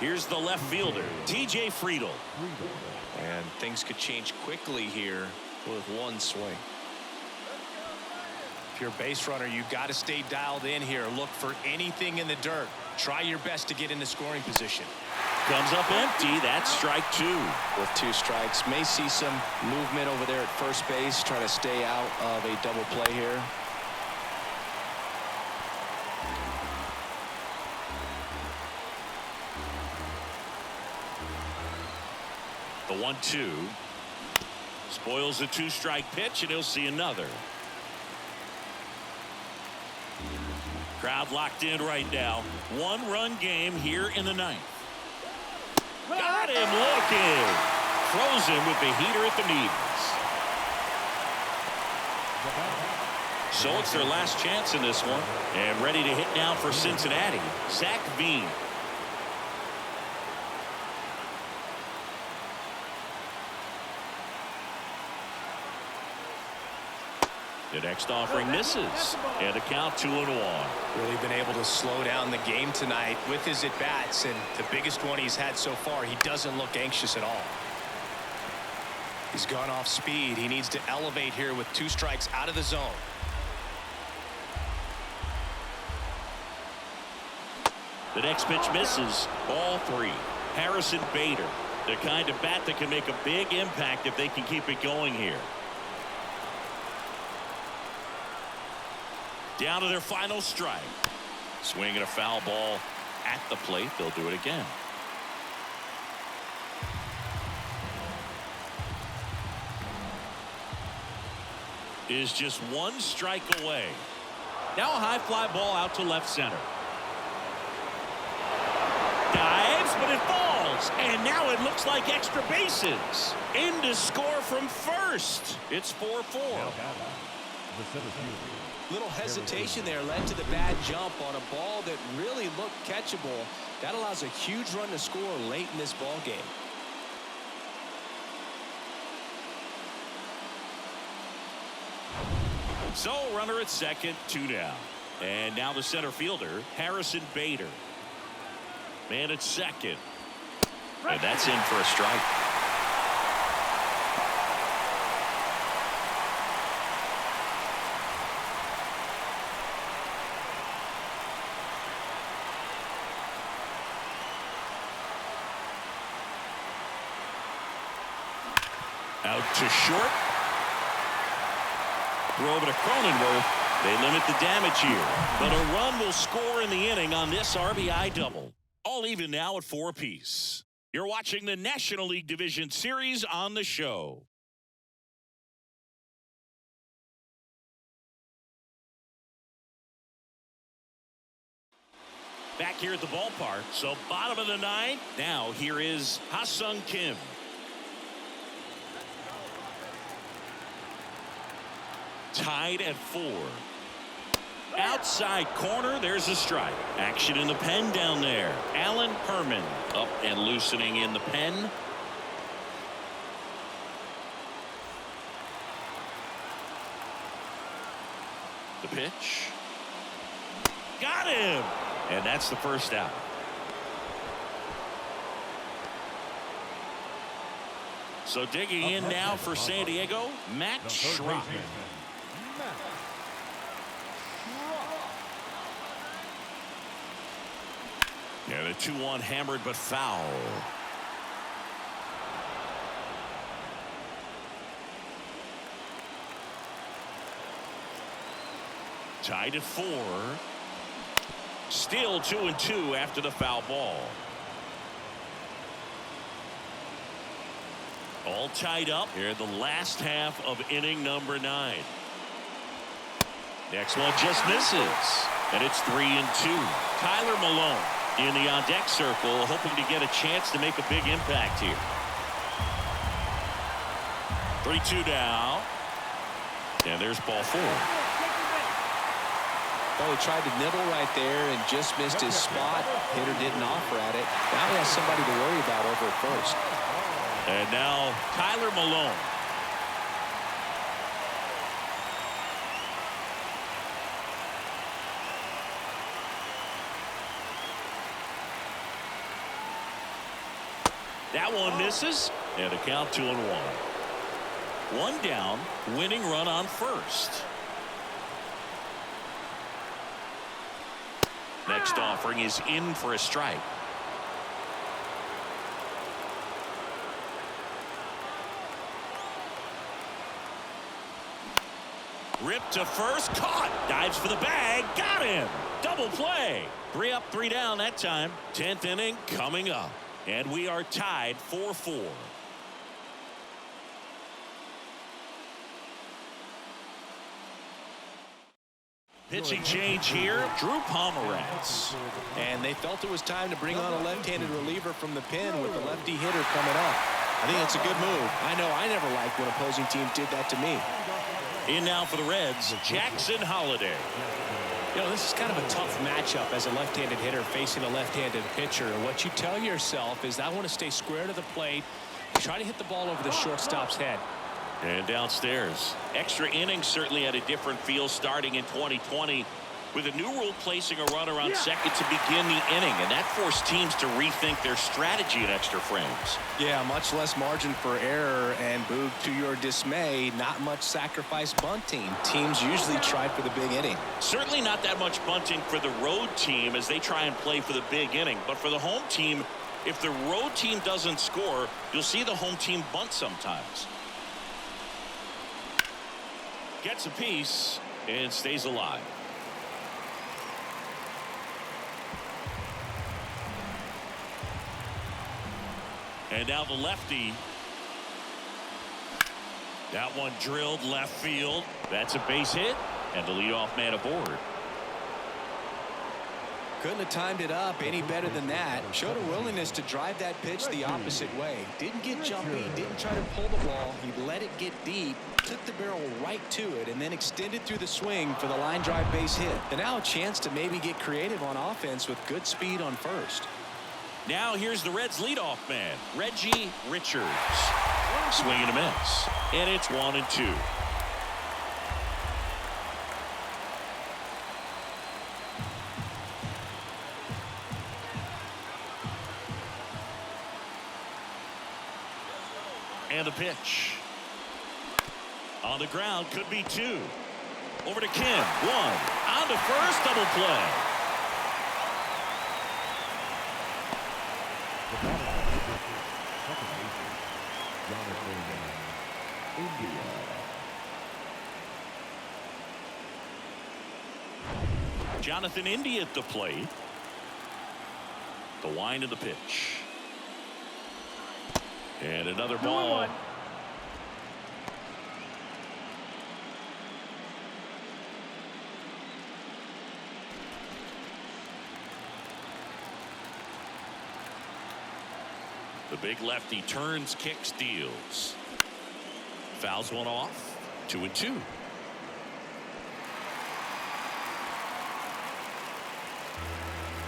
Here's the left fielder, TJ Friedel. And things could change quickly here with one swing. If you're a base runner, you've got to stay dialed in here. Look for anything in the dirt. Try your best to get into scoring position. Comes up empty. That's strike 2. With 2 strikes, may see some movement over there at first base. Try to stay out of a double play here. The 1-2 spoils the 2-strike pitch, and he'll see another. Crowd locked in right now. 1-run game here in the 9th. Got him looking. Throws him with the heater at the knees. So it's their last chance in this one. And ready to hit now for Cincinnati, Zach Veen. The next offering misses, and the count 2-1. Really been able to slow down the game tonight with his at-bats, and the biggest one he's had so far. He doesn't look anxious at all. He's gone off speed. He needs to elevate here with 2 strikes out of the zone. The next pitch misses. Ball 3. Harrison Bader, the kind of bat that can make a big impact if they can keep it going here. Down to their final strike. Swinging a foul ball at the plate. They'll do it again. Is just 1 strike away. Now a high fly ball out to left center. Dives, but it falls. And now it looks like extra bases. In to score from first. It's 4-4. Little hesitation there led to the bad jump on a ball that really looked catchable. That allows a huge run to score late in this ball game. So runner at second, 2 down. And now the center fielder, Harrison Bader. Man at second. And that's in for a strike. Out to short. Throw over to Cronenworth. They limit the damage here. But a run will score in the inning on this RBI double. All even now at 4 apiece. You're watching the National League Division Series on the show. Back here at the ballpark. So bottom of the 9th. Now here is Ha-Sung Kim. Tied at 4. Outside corner, there's a strike. Action in the pen down there. Alan Herman up and loosening in the pen. The pitch. Got him! And that's the first out. So digging in now for San Diego, Matt Schrock. Yeah, the 2-1 hammered but foul. Tied at 4. Still 2-2 after the foul ball. All tied up here in the last half of inning number 9. Next one just misses. And it's 3-2. Tyler Malone in the on-deck circle, hoping to get a chance to make a big impact here. 3-2 now. And there's ball 4. Oh, he tried to nibble right there and just missed his spot. Hitter didn't offer at it. Now he has somebody to worry about over at first. And now Tyler Malone. That one misses, and a count 2-1. One down, winning run on first. Next offering is in for a strike. Ripped to first, caught, dives for the bag, got him. Double play. 3 up, 3 down that time. 10th inning coming up, and we are tied 4-4. Pitching change here, Drew Pomeranz. And they felt it was time to bring on a left-handed reliever from the pen with the lefty hitter coming up. I think it's a good move. I know I never liked when opposing teams did that to me. In now for the Reds, Jackson Holliday. You know, this is kind of a tough matchup as a left-handed hitter facing a left-handed pitcher. And what you tell yourself is I want to stay square to the plate, try to hit the ball over the shortstop's head. And downstairs, extra innings certainly had a different feel starting in 2020 with a new rule placing a runner on second to begin the inning, and that forced teams to rethink their strategy in extra frames. Yeah, much less margin for error, and Boog, to your dismay, not much sacrifice bunting. Teams usually try for the big inning. Certainly not that much bunting for the road team as they try and play for the big inning, but for the home team, if the road team doesn't score, you'll see the home team bunt sometimes. Gets a piece and stays alive. And now the lefty. That one drilled left field. That's a base hit, and the leadoff man aboard. Couldn't have timed it up any better than that. Showed a willingness to drive that pitch the opposite way. Didn't get jumpy, didn't try to pull the ball. He let it get deep, took the barrel right to it, and then extended through the swing for the line drive base hit. And now a chance to maybe get creative on offense with good speed on first. Now here's the Reds leadoff man, Reggie Richards. Swing and a miss. And it's 1-2. And the pitch. On the ground, could be 2. Over to Kim, 1. On to first, double play. Jonathan India at the plate. The wind of the pitch. And another ball. The big lefty turns, kicks, deals. Fouls one off. 2-2.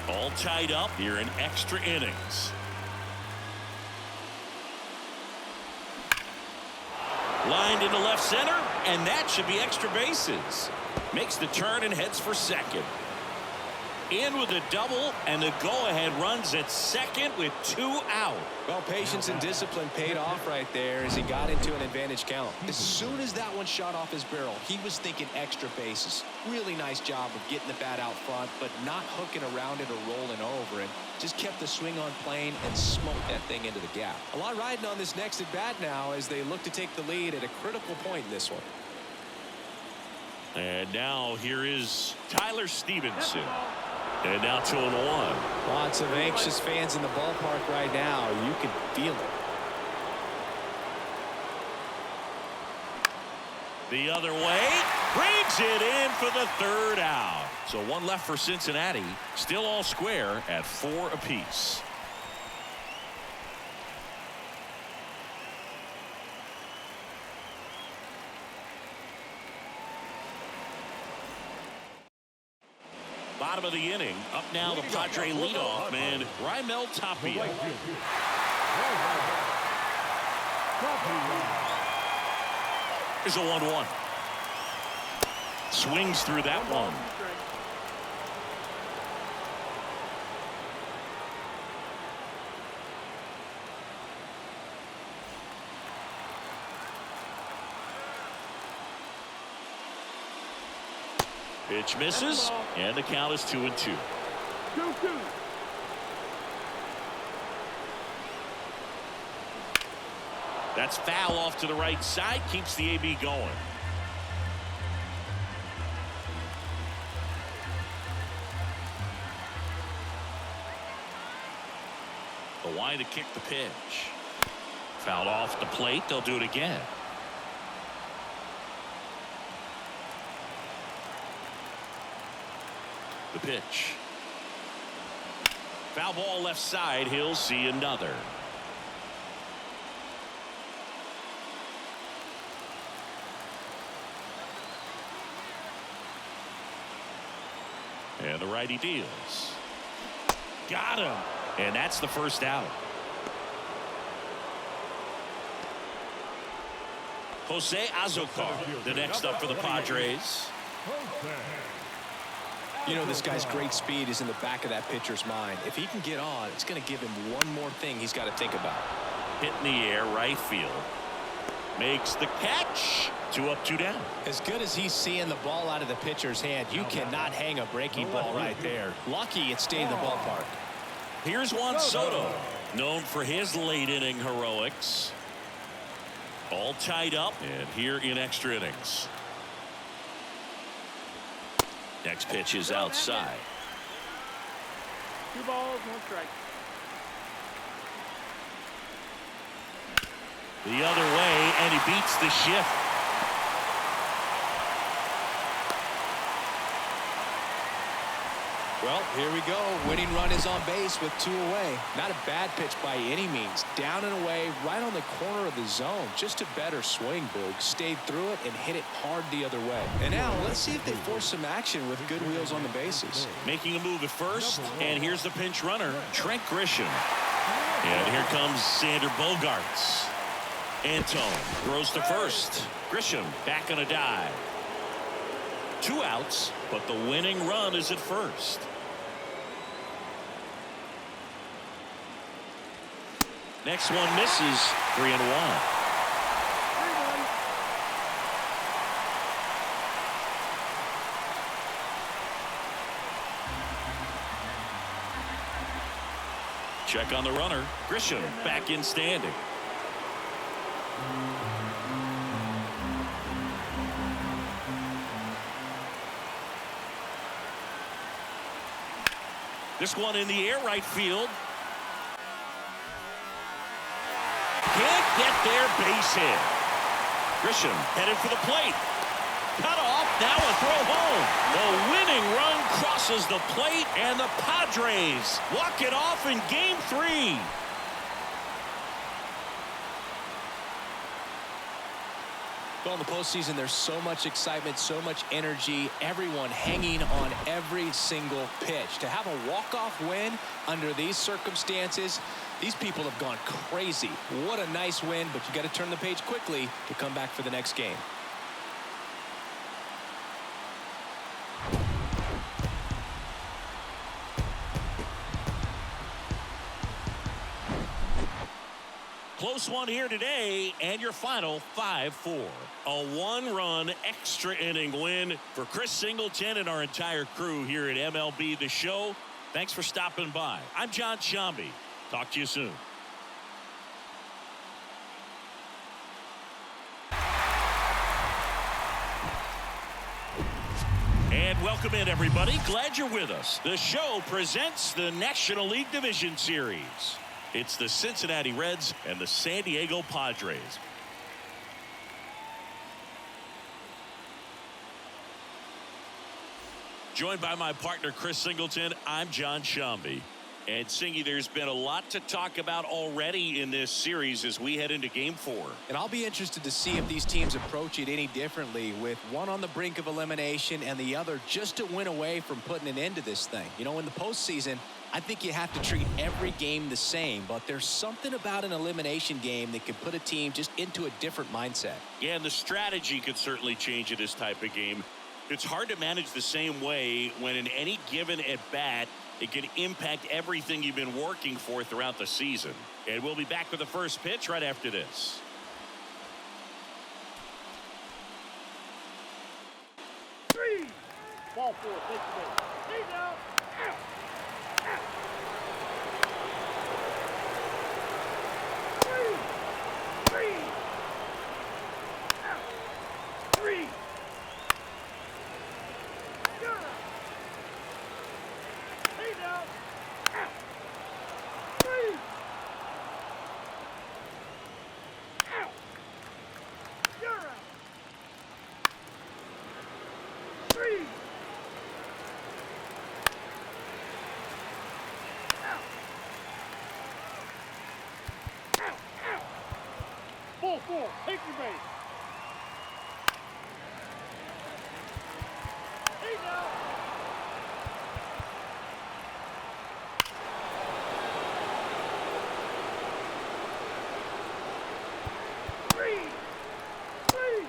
All tied up here in extra innings. Lined into left center, and that should be extra bases. Makes the turn and heads for second. In with a double, and the go-ahead runs at second with 2 out. Well, patience and discipline paid off right there as he got into an advantage count. As soon as that one shot off his barrel, he was thinking extra bases. Really nice job of getting the bat out front, but not hooking around it or rolling over, and just kept the swing on plane and smoked that thing into the gap. A lot riding on this next at bat now as they look to take the lead at a critical point in this one. And now here is Tyler Stevenson. And now 2-1. Lots of anxious fans in the ballpark right now. You can feel it. The other way, brings it in for the 3rd out. So 1 left for Cincinnati. Still all square at 4 apiece. Bottom of the inning. Up now the Padre leadoff man, Raimel Tapia. Here's a 1-1. Swings through that one. Pitch misses, and the count is 2-2. 2-2. That's foul off to the right side, keeps the AB going. The line to kick the pitch. Fouled off the plate. They'll do it again. The pitch. Foul ball left side. He'll see another. And the righty deals. Got him. And that's the first out. Jose Azocar, the next up for the Padres. You know, this guy's great speed is in the back of that pitcher's mind. If he can get on, it's going to give him one more thing he's got to think about. Hit in the air, right field. Makes the catch. 2 up, 2 down. As good as he's seeing the ball out of the pitcher's hand, you cannot hang a breaking ball right there. Lucky it stayed in the ballpark. Here's Juan Soto, known for his late inning heroics. All tied up, and here in extra innings. Next pitch is outside. 2 balls, 1 strike. The other way, and he beats the shift. Well, here we go. Winning run is on base with 2 away. Not a bad pitch by any means. Down and away, right on the corner of the zone. Just a better swing, Boog. Stayed through it and hit it hard the other way. And now, let's see if they force some action with good wheels on the bases. Making a move at first, and here's the pinch runner, Trent Grisham. And here comes Sander Bogarts. Antone throws to first. Grisham back on a dive. 2 outs, but the winning run is at first. Next one misses. 3-1. 3-1. Check on the runner. Grisham back in standing. This one in the air, right field. Can't get there, base hit. Grisham headed for the plate. Cut off, now a throw home. The winning run crosses the plate, and the Padres walk it off in Game 3. Well, in the postseason, there's so much excitement, so much energy, everyone hanging on every single pitch. To have a walk-off win under these circumstances, these people have gone crazy. What a nice win, but you got to turn the page quickly to come back for the next game. Close one here today, and your final 5-4. A 1-run extra inning win for Chris Singleton and our entire crew here at MLB The Show. Thanks for stopping by. I'm John Shambi. Talk to you soon. And welcome in, everybody. Glad you're with us. The show presents the National League Division Series. It's the Cincinnati Reds and the San Diego Padres. Joined by my partner, Chris Singleton, I'm John Shambi. And Singy, there's been a lot to talk about already in this series as we head into Game 4. And I'll be interested to see if these teams approach it any differently, with one on the brink of elimination and the other just a win away from putting an end to this thing. You know, in the postseason, I think you have to treat every game the same, but there's something about an elimination game that can put a team just into a different mindset. Yeah, and the strategy could certainly change in this type of game. It's hard to manage the same way when in any given at-bat, it can impact everything you've been working for throughout the season. And we'll be back with the first pitch right after this. Ball 4, take the base. He's out. Out. Out. 3. Out. 3. You're out. He's out. Out. 3. Out. You're out. 3. Out. Out. Out. Ball 4, take your base. He's out. 3. 3.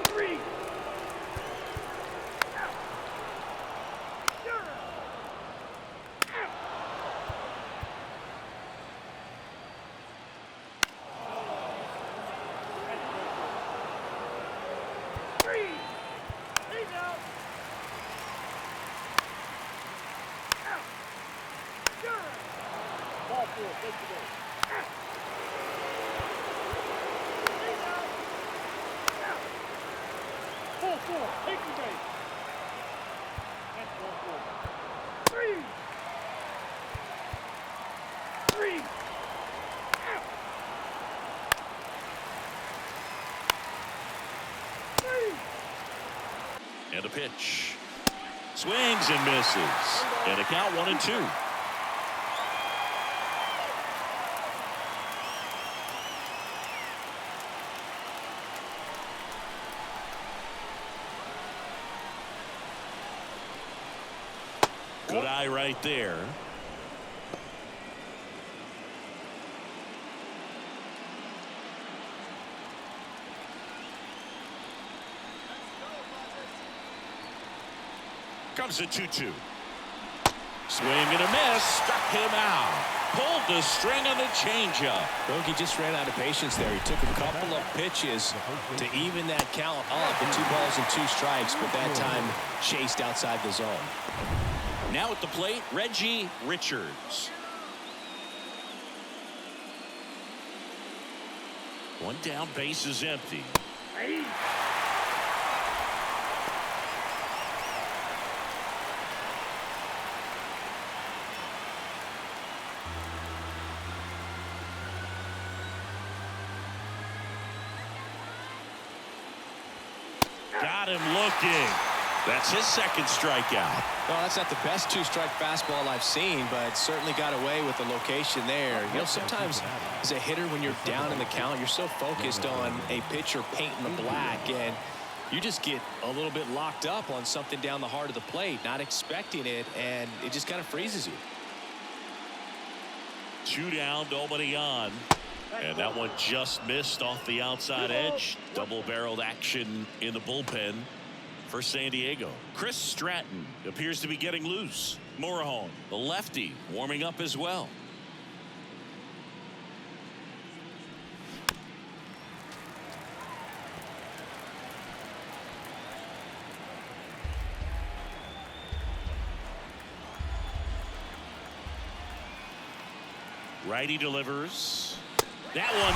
3. Out. You're out. Out. 3. He's out. Out. You're out. Ball 4, take the base. Out. He's out. Out. Ball 4, take the base. That's ball 4. 3. 3. Out. 3. And a pitch. Swings and misses. And a count 1-2. Good eye right there. Comes a 2-2. Swing and a miss. Struck him out. Pulled the string on the changeup. Bogey just ran out of patience there. He took a couple of pitches to even that count up at 2 balls and 2 strikes, but that time chased outside the zone. Now at the plate, Reggie Richards. One down, base is empty. Hey. Got him looking. That's his second strikeout. Well, that's not the best 2-strike fastball I've seen, but certainly got away with the location there. You know, sometimes as a hitter, when you're down in the count, you're so focused on a pitcher painting the black, and you just get a little bit locked up on something down the heart of the plate, not expecting it, and it just kind of freezes you. 2 down, nobody on. And that one just missed off the outside edge. Double-barreled action in the bullpen for San Diego. Chris Stratton appears to be getting loose. Morejon, the lefty, warming up as well. Righty delivers. That one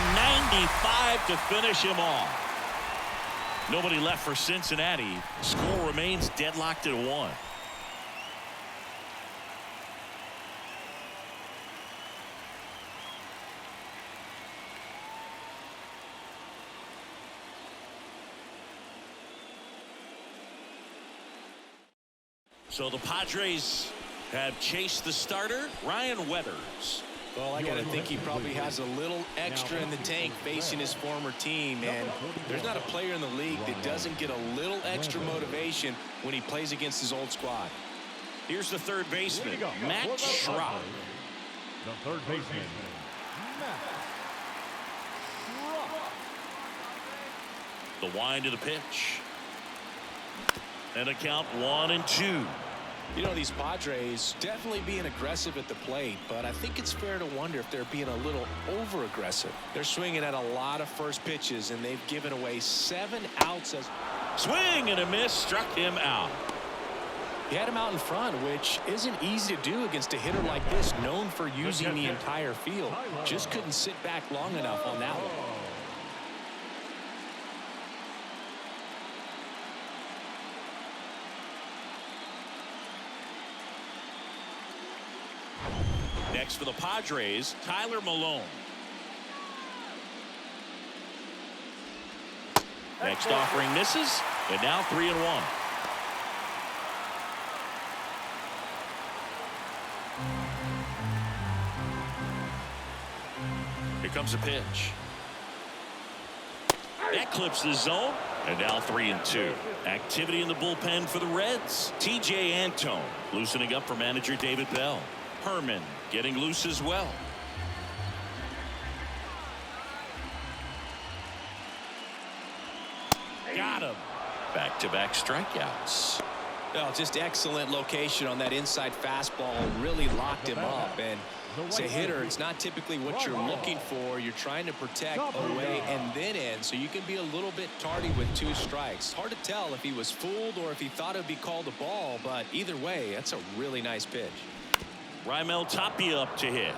95 to finish him off. Nobody left for Cincinnati. Score remains deadlocked at 1. So the Padres have chased the starter, Ryan Weathers. Well, I got to think he probably has a little extra in the tank facing his former team, and there's not a player in the league that doesn't get a little extra motivation when he plays against his old squad. Here's the third baseman, Matt Schrock. The third baseman, Matt The wind of the pitch. And a count 1-2. You know, these Padres definitely being aggressive at the plate, but I think it's fair to wonder if they're being a little over-aggressive. They're swinging at a lot of first pitches, and they've given away 7 outs. Swing and a miss, struck him out. He had him out in front, which isn't easy to do against a hitter like this, known for using the entire field. Just couldn't sit back long enough on that one. Next for the Padres, Tyler Malone. Next offering misses, and now 3-1. Here comes a pitch. That clips the zone, and now 3-2. Activity in the bullpen for the Reds. T.J. Antone loosening up for manager David Bell. Herman getting loose as well. Got him. Back-to-back strikeouts. Oh, just excellent location on that inside fastball. Really locked him up. And as a hitter, it's not typically what you're looking for. You're trying to protect away and then in, so you can be a little bit tardy with 2 strikes. Hard to tell if he was fooled or if he thought it would be called a ball, but either way, that's a really nice pitch. Raimel Tapia up to hit.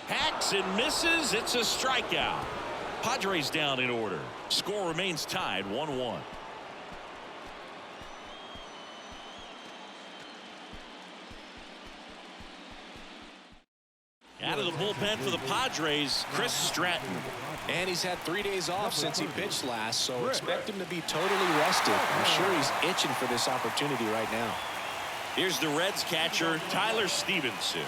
Hacks and misses. It's a strikeout. Padres down in order. Score remains tied 1-1. Out of the bullpen for the Padres, Chris Stratton. And he's had 3 days off since he pitched last, so expect him to be totally rested. I'm sure he's itching for this opportunity right now. Here's the Reds catcher, Tyler Stevenson.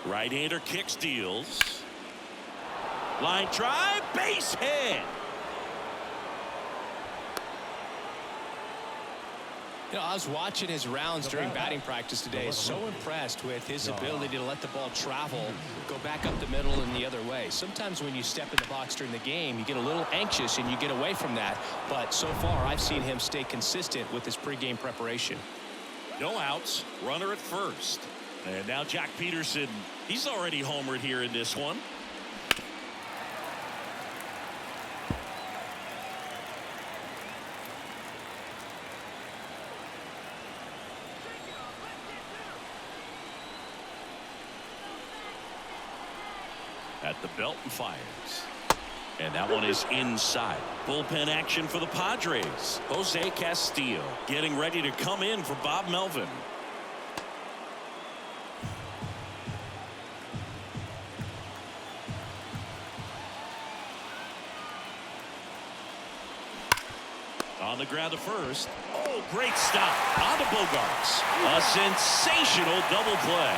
Right-hander kick steals. Line drive, base hit. You know, I was watching his rounds during batting practice today. So impressed with his ability to let the ball travel, go back up the middle and the other way. Sometimes when you step in the box during the game, you get a little anxious and you get away from that. But so far, I've seen him stay consistent with his pregame preparation. No outs, runner at first. And now Jack Peterson, he's already homered here in this one. At the belt and fires. And that one is inside. Bullpen action for the Padres. Jose Castillo getting ready to come in for Bob Melvin. On the ground to first. Oh, great stop. On to Bogarts. A sensational double play.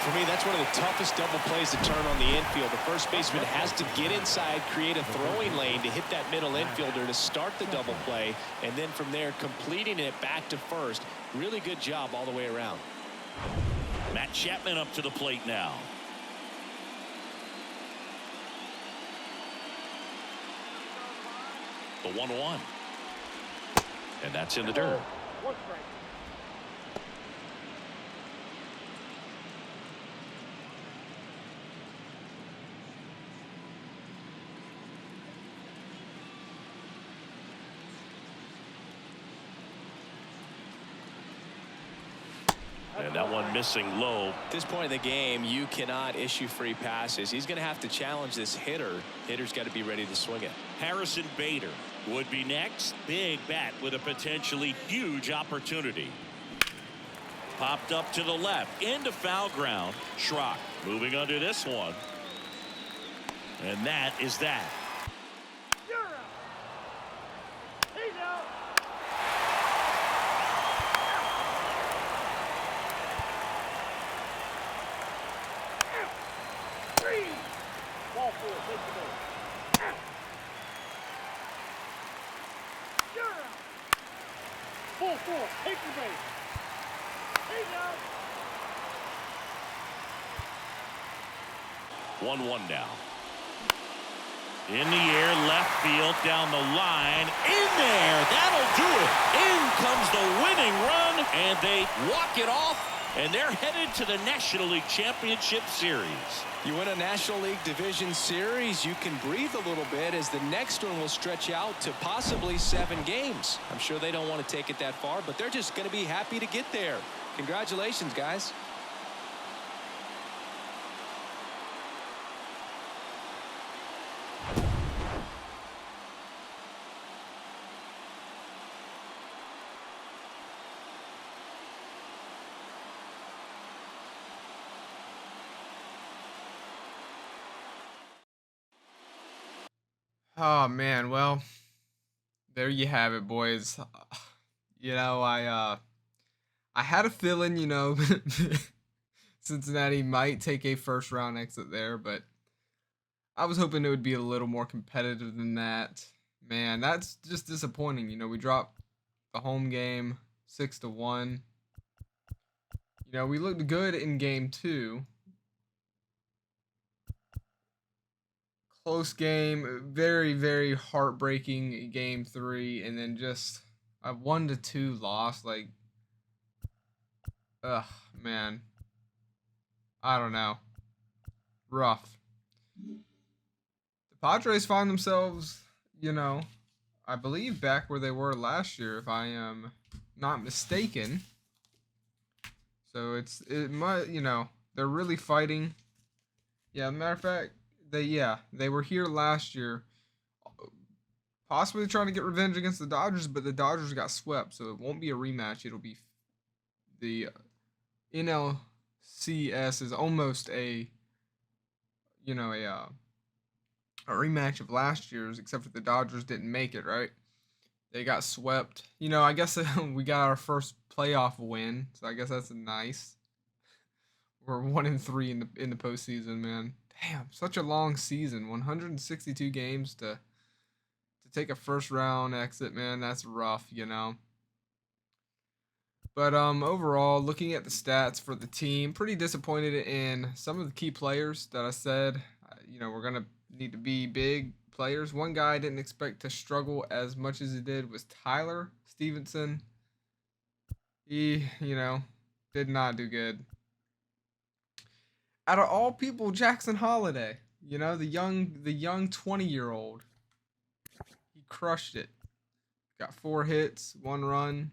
For me, that's one of the toughest double plays to turn on the infield. The first baseman has to get inside, create a throwing lane to hit that middle infielder to start the double play, and then from there completing it back to first. Really good job all the way around. Matt Chapman up to the plate now. The 1-1. And that's in the dirt. One strike. And that one missing low. At this point in the game, you cannot issue free passes. He's going to have to challenge this hitter. Hitter's got to be ready to swing it. Harrison Bader would be next. Big bat with a potentially huge opportunity. Popped up to the left into foul ground. Schrock moving under this one. And that is that. You're out. He's out. Ball 4, take the ball. 4, take the base. Take out. 1-1 now. In the air, left field, down the line, in there, that'll do it. In comes the winning run, and they walk it off, and they're headed to the National League Championship Series. You win a National League Division Series, you can breathe a little bit, as the next one will stretch out to possibly 7 games. I'm sure they don't want to take it that far, but they're just going to be happy to get there. Congratulations, guys. Oh man, well, there you have it, boys. You know, I had a feeling, you know, Cincinnati might take a first round exit there, but I was hoping it would be a little more competitive than that. Man, that's just disappointing. You know, we dropped the home game 6-1. You know, we looked good in game 2. Close game, very, very heartbreaking game 3, and then just a 1-2 loss. Like, ugh, man. I don't know. Rough. The Padres find themselves, you know, I believe back where they were last year, if I am not mistaken. So it might, you know, they're really fighting. Yeah, matter of fact, they were here last year, possibly trying to get revenge against the Dodgers, but the Dodgers got swept, so it won't be a rematch. It'll be the NLCS is almost a, you know, a rematch of last year's, except for the Dodgers didn't make it, right? They got swept. You know, I guess we got our first playoff win, so I guess that's nice. We're 1-3 in the postseason, man. Damn, such a long season. 162 games to take a first round exit, man. That's rough, you know. But overall, looking at the stats for the team, pretty disappointed in some of the key players that I said. You know, we're gonna need to be big players. One guy I didn't expect to struggle as much as he did was Tyler Stevenson. He, you know, did not do good. Out of all people, Jackson Holiday, you know, the young 20-year-old, he crushed it. Got 4 hits, 1 run,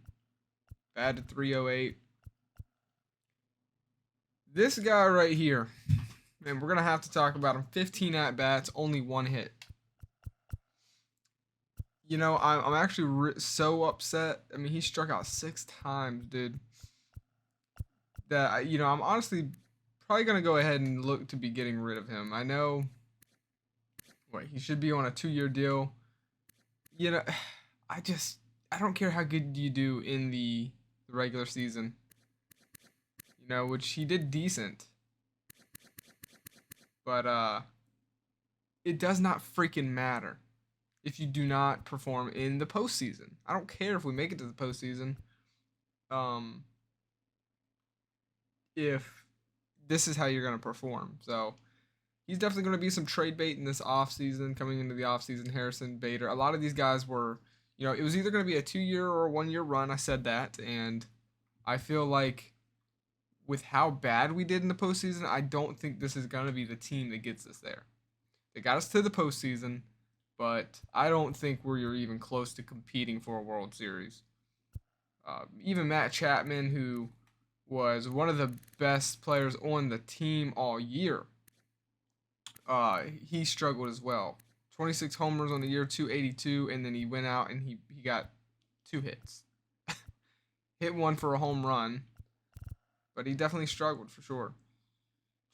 batted .308. This guy right here, and we're gonna have to talk about him. 15 at bats, only 1 hit. You know, I'm actually so upset. I mean, he struck out 6 times, dude. That, you know, I'm honestly probably going to go ahead and look to be getting rid of him. I know, he should be on a 2-year deal. You know, I don't care how good you do in the regular season. You know, which he did decent. But, it does not freaking matter if you do not perform in the postseason. I don't care if we make it to the postseason. If this is how you're going to perform. So he's definitely going to be some trade bait in this offseason, coming into the offseason. Harrison, Bader, a lot of these guys were, you know, it was either going to be a 2-year or a 1-year run. I said that, and I feel like with how bad we did in the postseason, I don't think this is going to be the team that gets us there. They got us to the postseason, but I don't think we're even close to competing for a World Series. Even Matt Chapman, who was one of the best players on the team all year, he struggled as well. 26 homers on the year, 282, and then he went out and he got 2 hits. Hit 1 for a home run, but he definitely struggled for sure.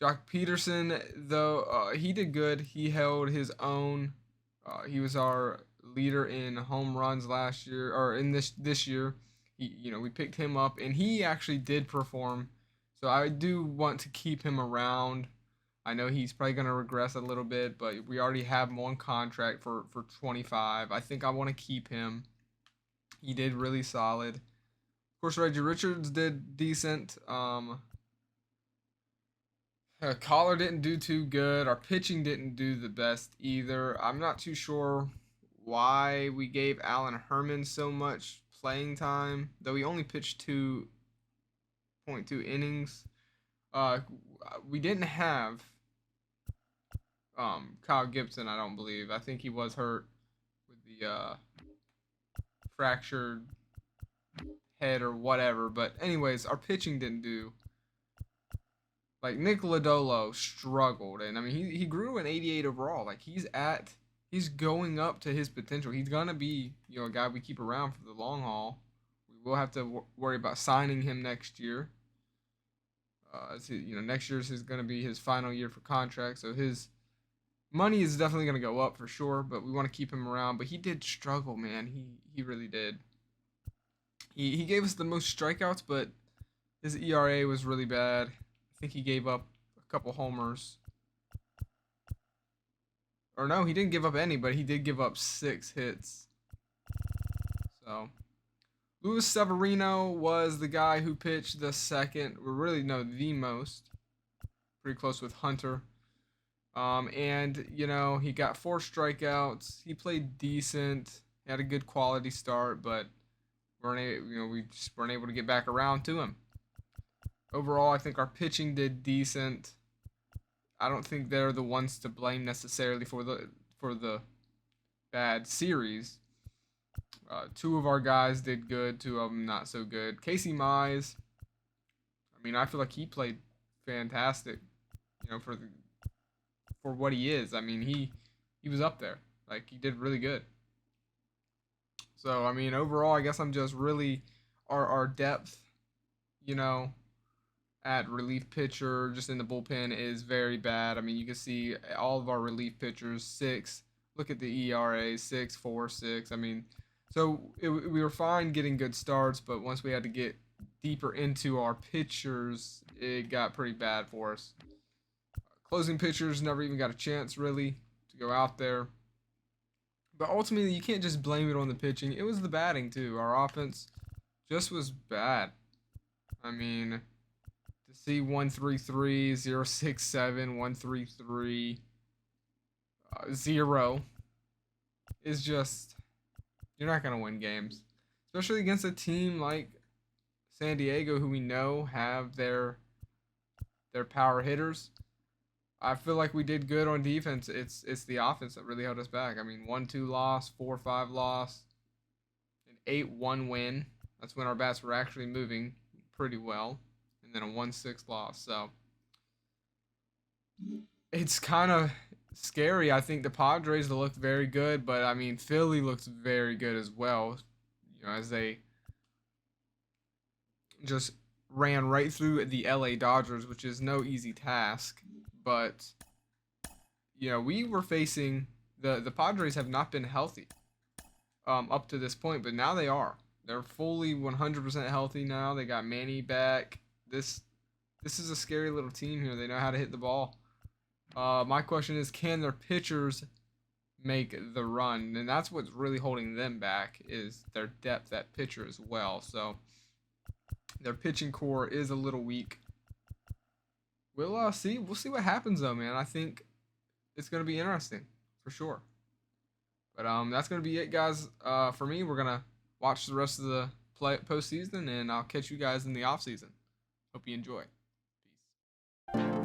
Jock Peterson, though, he did good. He held his own. He was our leader in home runs last year, or in this year. You know, we picked him up, and he actually did perform. So I do want to keep him around. I know he's probably going to regress a little bit, but we already have him on contract for 25. I think I want to keep him. He did really solid. course, Reggie Richards did decent. Collar didn't do too good. Our pitching didn't do the best either. I'm not too sure why we gave Alan Herman so much playing time, though he only pitched 2.2 innings. We didn't have Kyle Gibson, I don't believe. I think he was hurt with the fractured head or whatever. But anyways, our pitching didn't do. Like Nick Lodolo struggled, and I mean he grew an 88 overall. Like he's going up to his potential. He's gonna be a guy we keep around for the long haul. We will have to worry about signing him next year. Next year is going to be his final year for contract, so his money is definitely going to go up for sure. But we want to keep him around. But he did struggle, man. He really did. He gave us the most strikeouts, but his ERA was really bad. I think he gave up a couple homers. Or no, he didn't give up any, but he did give up 6 hits. So Luis Severino was the guy who pitched the second, or really no, the most. Pretty close with Hunter. And he got 4 strikeouts. He played decent. He had a good quality start, but we just weren't able to get back around to him. Overall, I think our pitching did decent. I don't think they're the ones to blame necessarily for the bad series. 2 of our guys did good, 2 of them not so good. Casey Mize, I mean, I feel like he played fantastic, for what he is. I mean, he was up there. Like, he did really good. So, I mean, overall, I guess I'm just really our depth, at relief pitcher, just in the bullpen, is very bad. I mean, you can see all of our relief pitchers, 6. Look at the ERA, 6, 4, 6. I mean, so we were fine getting good starts, but once we had to get deeper into our pitchers, it got pretty bad for us. Closing pitchers never even got a chance, really, to go out there. But ultimately, you can't just blame it on the pitching. It was the batting, too. Our offense just was bad. I mean, to see 133, 067, 133, 0 is just, you're not going to win games. Especially against a team like San Diego, who we know have their power hitters. I feel like we did good on defense. It's the offense that really held us back. I mean, 1-2 loss, 4-5 loss, an 8-1 win. That's when our bats were actually moving pretty well. And then a 1-6 loss. So it's kind of scary. I think the Padres looked very good, but I mean, Philly looks very good as well. As they just ran right through the LA Dodgers, which is no easy task. But, we were facing, the Padres have not been healthy up to this point, but now they are. They're fully 100% healthy now. They got Manny back. This is a scary little team here. They know how to hit the ball. My question is, can their pitchers make the run? And that's what's really holding them back, is their depth at pitcher as well. So their pitching core is a little weak. We'll see. We'll see what happens, though, man. I think it's going to be interesting, for sure. But that's going to be it, guys. For me, we're going to watch the rest of the postseason, and I'll catch you guys in the offseason. Hope you enjoy. Peace.